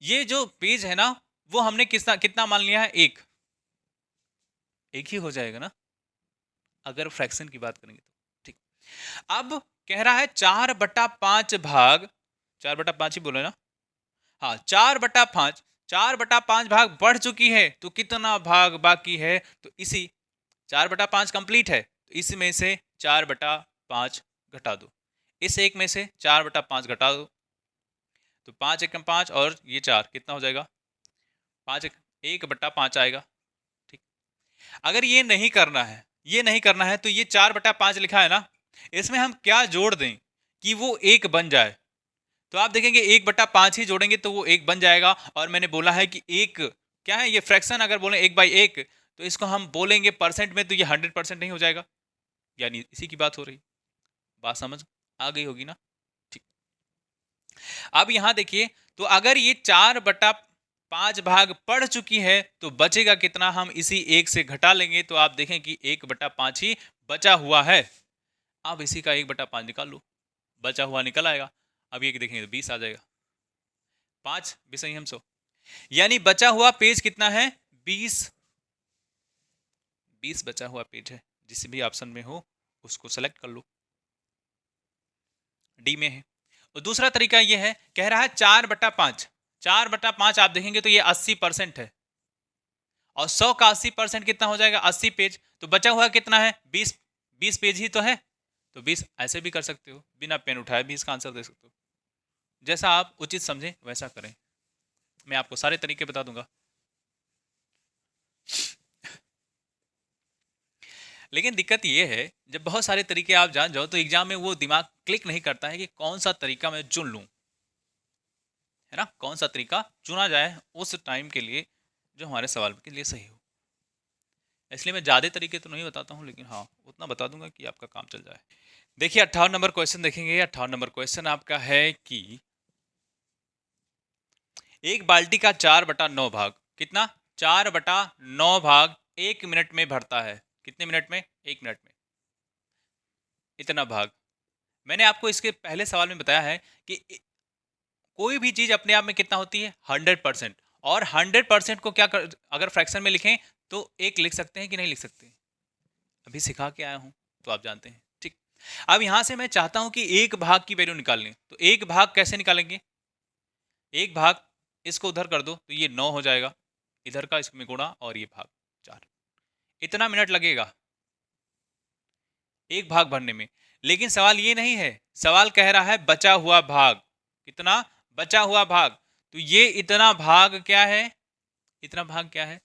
ये जो पेज है ना, वो हमने कितना कितना मान लिया है? एक ही हो जाएगा ना, अगर फ्रैक्शन की बात करेंगे तो, ठीक। अब कह रहा है 4/5 भाग, 4/5 ही बोले ना, हाँ, 4/5, 4/5 भाग बढ़ चुकी है, तो कितना भाग बाकी है? तो इसी 4/5 कंप्लीट है, तो इसमें से 4/5 घटा दो, इस एक में से 4/5 घटा दो, तो 5 एकम 5, और ये 4 कितना हो जाएगा? 5 1/5 आएगा, ठीक। अगर ये नहीं करना है, ये नहीं करना है, तो ये 4/5 लिखा है ना, इसमें हम क्या जोड़ दें कि वो 1 बन जाए? तो आप देखेंगे 1/5 ही जोड़ेंगे तो वो 1 बन जाएगा। और मैंने बोला है कि एक क्या है, ये फ्रैक्शन अगर बोले 1/1 तो इसको हम बोलेंगे परसेंट में, तो ये 100% नहीं हो जाएगा। यानी इसी की बात हो रही। बात समझ आ गई होगी ना? ठीक। अब यहां देखिए, तो अगर ये 4/5 भाग पड़ चुकी है तो बचेगा कितना, हम इसी 1 से घटा लेंगे तो आप देखें कि 1/5 ही बचा हुआ है। अब इसी का 1/5 निकाल लो, बचा हुआ निकल आएगा। अब ये देखेंगे तो 20 आ जाएगा। 5 भी हम 100, यानी बचा हुआ पेज कितना है, 20। 20 बचा हुआ पेज है। जिस भी ऑप्शन में हो उसको सेलेक्ट कर लो, डी में है। और दूसरा तरीका ये है, कह रहा है 4/5। 4/5 आप देखेंगे तो ये 80% है, और 100 का 80% कितना हो जाएगा, 80 पेज। तो बचा हुआ कितना है, 20। 20 पेज ही तो है, तो 20 ऐसे भी कर सकते हो, बिना पेन उठाए भी इसका आंसर दे सकते हो। जैसा आप उचित समझें वैसा करें, मैं आपको सारे तरीके बता दूंगा। लेकिन दिक्कत ये है, जब बहुत सारे तरीके आप जान जाओ तो एग्जाम में वो दिमाग क्लिक नहीं करता है कि कौन सा तरीका मैं चुन लूं, है ना, कौन सा तरीका चुना जाए उस टाइम के लिए जो हमारे सवाल के लिए सही हो। इसलिए मैं ज़्यादा तरीके तो नहीं बताता हूँ, लेकिन हाँ उतना बता दूंगा कि आपका काम चल जाए। देखिए 58 नंबर क्वेश्चन देखेंगे। 58 नंबर क्वेश्चन आपका है कि एक बाल्टी का 4/9 भाग, कितना, 4/9 भाग 1 मिनट में भरता है। कितने मिनट में, 1 मिनट में इतना भाग। मैंने आपको इसके पहले सवाल में बताया है कि कोई भी चीज अपने आप में कितना होती है, 100%। और 100% को क्या अगर फ्रैक्शन में लिखें तो एक लिख सकते हैं कि नहीं लिख सकते, अभी सिखा के आया हूं तो आप जानते हैं। ठीक। अब यहां से मैं चाहता हूं कि एक भाग की वैल्यू निकालनी, तो एक भाग कैसे निकालेंगे, एक भाग इसको उधर कर दो तो ये 9 हो जाएगा, इधर का इसमें गुणा और ये भाग 4। इतना मिनट लगेगा एक भाग भरने में। लेकिन सवाल ये नहीं है, सवाल कह रहा है बचा हुआ भाग, कितना बचा हुआ भाग। तो ये इतना भाग क्या है, इतना भाग क्या है,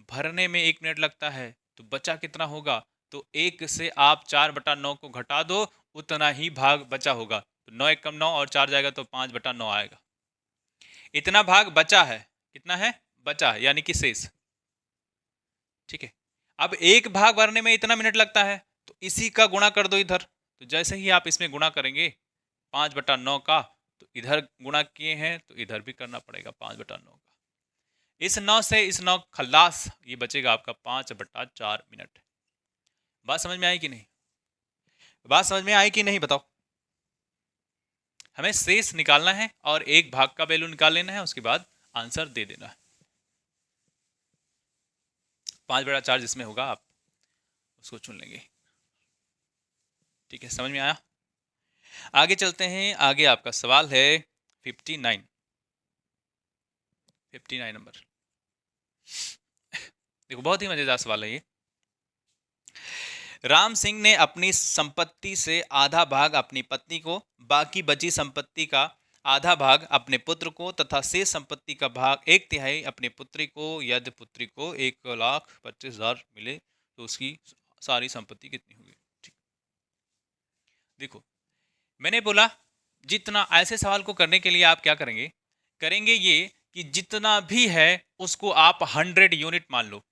भरने में 1 मिनट लगता है, तो बचा कितना होगा, तो 1 से आप 4/9 को घटा दो, उतना ही भाग बचा होगा। तो 9 1 कम 9 और 4 जाएगा तो 5/9 आएगा। इतना भाग बचा है, कितना है, बचा है, यानी कि शेष। ठीक है। अब एक भाग भरने में इतना मिनट लगता है, तो इसी का गुणा कर दो इधर। तो जैसे ही आप इसमें गुणा करेंगे 5/9 का, तो इधर गुणा किए हैं तो इधर भी करना पड़ेगा 5/9 का। इस 9 से इस 9 खल्लास, ये बचेगा आपका 5/4 मिनट। बात समझ में आई कि नहीं, बात समझ में आई कि नहीं बताओ। हमें शेष निकालना है और एक भाग का वैल्यू निकाल लेना है, उसके बाद आंसर दे देना है। 5/4 जिसमें होगा आप उसको चुन लेंगे। ठीक है, समझ में आया। आगे चलते हैं। आगे आपका सवाल है 59 नंबर। देखो बहुत ही मजेदार सवाल है ये। राम सिंह ने अपनी संपत्ति से आधा भाग अपनी पत्नी को, बाकी बची संपत्ति का आधा भाग अपने पुत्र को तथा शेष संपत्ति का भाग 1/3 अपनी पुत्री को। यदि पुत्री को 1,25,000 मिले तो उसकी सारी संपत्ति कितनी होगी। ठीक। देखो मैंने बोला जितना, ऐसे सवाल को करने के लिए आप क्या करेंगे, करेंगे ये कि जितना भी है उसको आप 100 यूनिट मान लो।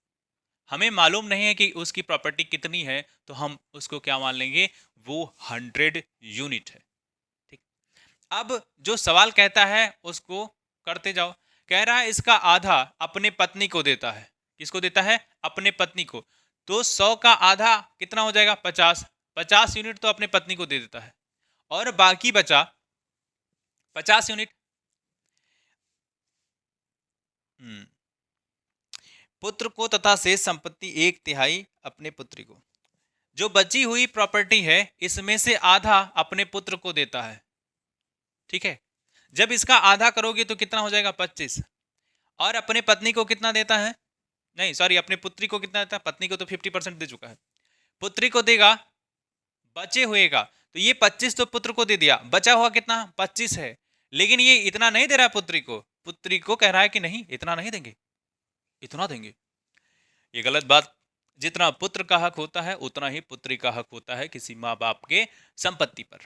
हमें मालूम नहीं है कि उसकी प्रॉपर्टी कितनी है, तो हम उसको क्या मान लेंगे, वो 100 यूनिट है। ठीक। अब जो सवाल कहता है उसको करते जाओ। कह रहा है इसका आधा अपने पत्नी को देता है। किसको देता है, अपने पत्नी को। तो 100 का आधा कितना हो जाएगा, 50। 50 यूनिट तो अपने पत्नी को दे देता है, और बाकी बचा 50 यूनिट पुत्र को तथा शेष संपत्ति 1/3 अपने पुत्री को। जो बची हुई प्रॉपर्टी है इसमें से आधा अपने पुत्र को देता है। ठीक है। जब इसका आधा करोगे तो कितना हो जाएगा, 25। और अपने पत्नी को कितना देता है, नहीं सॉरी, अपने पुत्री को कितना देता है, पत्नी को तो 50% दे चुका है, पुत्री को देगा बचे हुए का। तो ये 25 तो पुत्र को दे दिया, बचा हुआ कितना, 25 है। लेकिन ये इतना नहीं दे रहा पुत्री को, पुत्री को कह रहा है कि नहीं इतना नहीं देंगे, इतना देंगे। ये गलत बात। जितना पुत्र का हक होता है उतना ही पुत्री का हक होता है किसी माँ बाप के संपत्ति पर।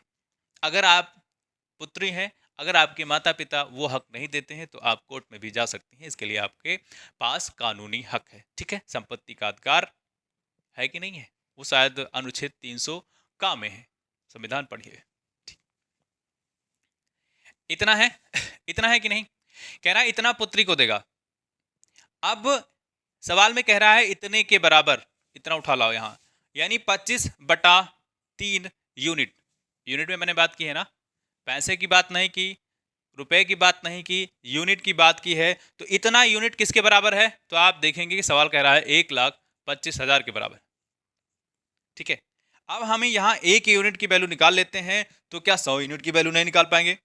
अगर आप पुत्री हैं, अगर आपके माता पिता वो हक नहीं देते हैं तो आप कोर्ट में भी जा सकती हैं, इसके लिए आपके पास कानूनी हक है। ठीक है, संपत्ति का अधिकार है कि नहीं है, वो शायद अनुच्छेद 300 का में है, संविधान पढ़िए। इतना है इतना है कि नहीं, कह रहा है इतना पुत्री को देगा। अब सवाल में कह रहा है इतने के बराबर, इतना उठा लाओ यहां, यानी 25/3 यूनिट। यूनिट में मैंने बात की है ना, पैसे की बात नहीं की, रुपए की बात नहीं की, यूनिट की बात की है। तो इतना यूनिट किसके बराबर है, तो आप देखेंगे कि सवाल कह रहा है 1,25,000 के बराबर। ठीक है, अब हमें यहां एक यूनिट की वैल्यू निकाल लेते हैं, तो क्या 100 यूनिट की वैल्यू नहीं निकाल पाएंगे,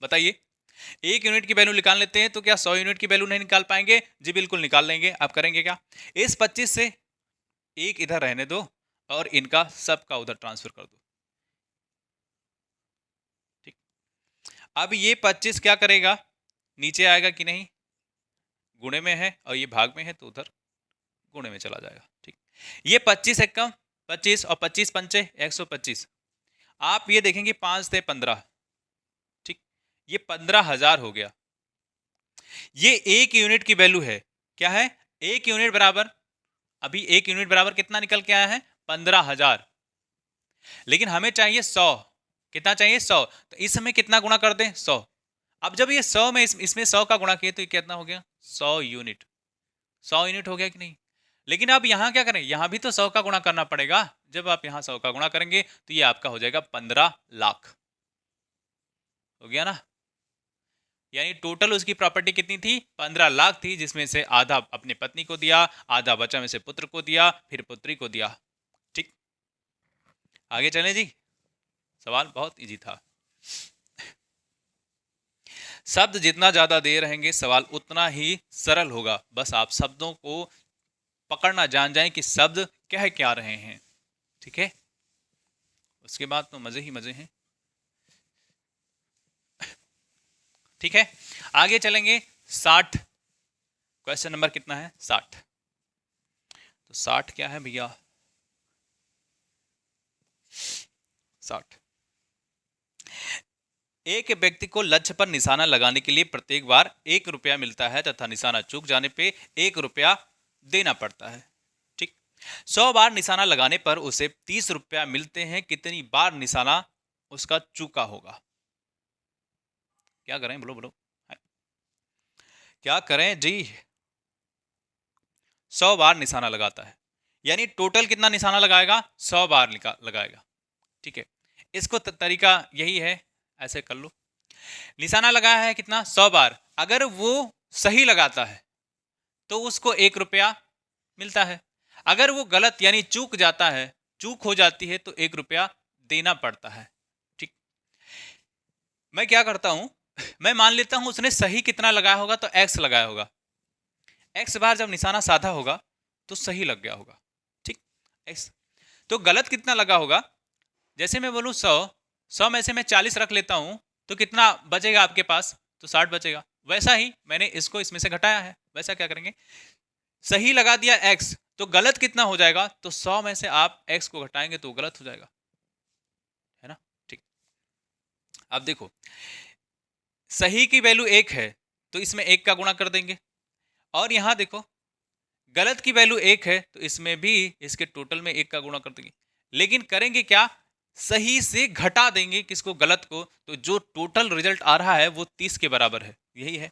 बताइए। एक यूनिट की वैल्यू निकाल लेते हैं तो क्या 100 यूनिट की वैल्यू नहीं निकाल पाएंगे, जी बिल्कुल निकाल लेंगे। आप करेंगे क्या, इस 25 से एक इधर रहने दो और इनका सबका उधर ट्रांसफर कर दो। ठीक, अब ये 25 क्या करेगा, नीचे आएगा कि नहीं, गुणे में है और ये भाग में है तो उधर गुणे में चला जाएगा। ठीक, ये 25 एकम 25 और 25 पंचे 125, आप ये देखेंगे 5 से 15, ठीक, ये 15,000 हो गया। ये एक यूनिट की वैल्यू है, क्या है, एक यूनिट बराबर, अभी एक यूनिट बराबर कितना निकल के आया है, 15,000। लेकिन हमें चाहिए 100, कितना चाहिए 100, तो इसमें कितना गुणा कर दें, 100। अब जब ये 100 में इसमें 100 का गुणा किए तो ये कितना हो गया, 100 यूनिट। 100 यूनिट हो गया कि नहीं। लेकिन अब यहां क्या करें, यहां भी तो 100 का गुणा करना पड़ेगा। जब आप यहां 100 का गुणा करेंगे तो ये आपका हो जाएगा 15 लाख, हो गया ना। यानी टोटल उसकी प्रॉपर्टी कितनी थी, 15 लाख थी, जिसमें से आधा अपनी पत्नी को दिया, आधा बचा में से पुत्र को दिया, फिर पुत्री को दिया। ठीक, आगे चलें जी, सवाल बहुत इजी था। शब्द जितना ज्यादा दे रहेंगे सवाल उतना ही सरल होगा, बस आप शब्दों को पकड़ना जान जाएं कि शब्द कह क्या रहे हैं। ठीक है, उसके बाद तो मजे ही मजे हैं। ठीक है, आगे चलेंगे। 60 क्वेश्चन नंबर कितना है, 60। तो 60 क्या है भैया, 60, एक व्यक्ति को लक्ष्य पर निशाना लगाने के लिए प्रत्येक बार 1 रुपया मिलता है तथा निशाना चूक जाने पे 1 रुपया देना पड़ता है। ठीक, 100 बार निशाना लगाने पर उसे 30 रुपया मिलते हैं, कितनी बार निशाना उसका चूका होगा, क्या करें, बोलो बोलो, क्या करें जी। 100 बार निशाना लगाता है, यानी टोटल कितना निशाना लगाएगा, 100 बार लगाएगा। ठीक है, इसको तरीका यही है, ऐसे कर लो, निशाना लगाया है कितना, 100 बार, अगर वो सही लगाता है तो उसको 1 रुपया मिलता है, अगर वो गलत यानी चूक जाता है, चूक हो जाती है तो 1 रुपया देना पड़ता है। ठीक, मैं क्या करता हूं, मैं मान लेता हूं उसने सही कितना लगाया होगा, तो x लगाया होगा, x बार जब निशाना साधा होगा तो सही लग गया होगा। ठीक, x, तो गलत कितना लगा होगा, जैसे मैं बोलूं 100 में से मैं 40 रख लेता हूं तो कितना बचेगा आपके पास, तो 60 बचेगा। वैसा ही मैंने इसको इसमें से घटाया है, वैसा क्या करेंगे, सही लगा दिया x, तो गलत कितना हो जाएगा, तो 100 में से आप x को घटाएंगे तो गलत हो जाएगा, है ना। ठीक, अब देखो सही की वैल्यू 1 है तो इसमें 1 का गुणा कर देंगे, और यहां देखो गलत की वैल्यू 1 है तो इसमें भी इसके टोटल में 1 का गुणा कर देंगे। लेकिन करेंगे क्या, सही से घटा देंगे किसको, गलत को, तो जो टोटल रिजल्ट आ रहा है वो 30 के बराबर है। यही है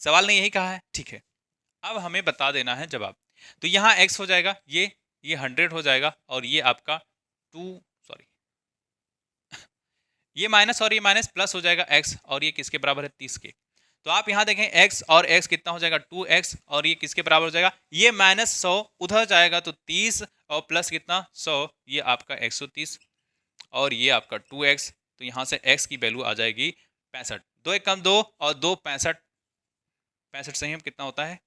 सवाल ने यही कहा है। ठीक है, अब हमें बता देना है जवाब, तो यहाँ x हो जाएगा, ये 100 हो जाएगा, और ये आपका 2 सॉरी ये माइनस और ये माइनस प्लस हो जाएगा x, और ये किसके बराबर है, 30 के। तो आप यहाँ देखें x और x कितना हो जाएगा, 2x, और ये किसके बराबर हो जाएगा, ये -100 उधर जाएगा तो 30, और प्लस कितना 100, ये आपका 130, और ये आपका 2x, तो यहाँ से x की वैल्यू आ जाएगी 65। 2 एक कम 2 और 2 65, 65 सही हम कितना होता है,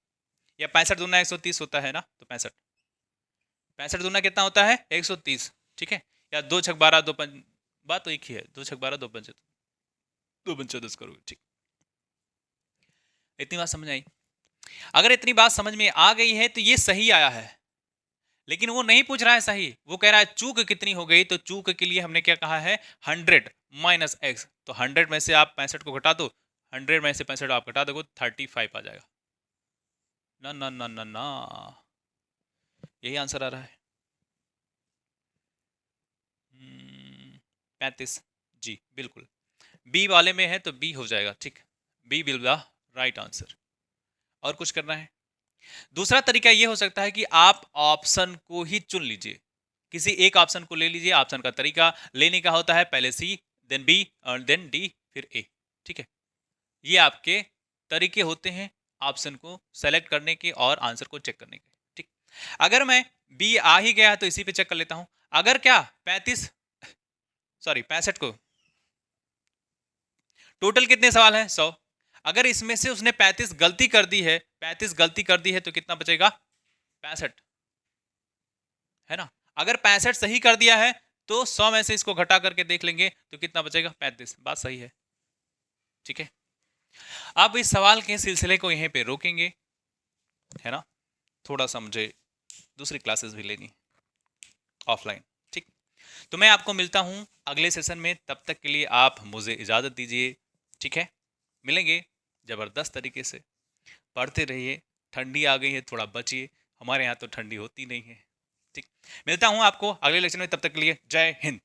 या 65 दूना 130 होता है ना, तो 65, 65 दूना कितना होता है 130। ठीक है, या 2 छक 12 2 5, बात तो एक ही है, 2 छक 12 2 5 2 पंचे 10 करोगे। ठीक, इतनी बात समझ आई। अगर इतनी बात समझ में आ गई है तो ये सही आया है, लेकिन वो नहीं पूछ रहा है सही, वो कह रहा है चूक कितनी हो गई, तो चूक के लिए हमने क्या कहा है, 100 - x, तो 100 में से आप 65 को घटा दो, 100 में से 65 आप घटा दोगे 35 आ जाएगा। ना ना ना ना ना, यही आंसर आ रहा है। 35 जी बिल्कुल, बी वाले में है तो बी हो जाएगा। ठीक, B will the right answer. और कुछ करना है? दूसरा तरीका ये हो सकता है कि आप ऑप्शन को ही चुन लीजिए, किसी एक ऑप्शन को ले लीजिए। ऑप्शन का तरीका लेने का होता है पहले सी, देन बी और देन डी, फिर ए। ठीक है, ये आपके तरीके होते हैं ऑप्शन को सेलेक्ट करने के और आंसर को चेक करने के। ठीक, अगर मैं बी आ ही गया तो इसी पे चेक कर लेता हूं। अगर क्या 65 को टोटल कितने सवाल हैं? 100। अगर इसमें से उसने 35 गलती कर दी है, 35 गलती कर दी है तो कितना बचेगा? 65, है ना। अगर 65 सही कर दिया है तो 100 में से इसको घटा करके देख लेंगे तो कितना बचेगा? 35। बात सही है। ठीक है, अब इस सवाल के सिलसिले को यहीं पे रोकेंगे, है ना। थोड़ा सा मुझे दूसरी क्लासेस भी लेनी ऑफलाइन। ठीक, तो मैं आपको मिलता हूं अगले सेशन में। तब तक के लिए आप मुझे इजाजत दीजिए। ठीक है, मिलेंगे जबरदस्त तरीके से। पढ़ते रहिए। ठंडी आ गई है, थोड़ा बचिए, हमारे यहाँ तो ठंडी होती नहीं है। ठीक, मिलता हूं आपको अगले लेक्चर में। तब तक के लिए जय हिंद।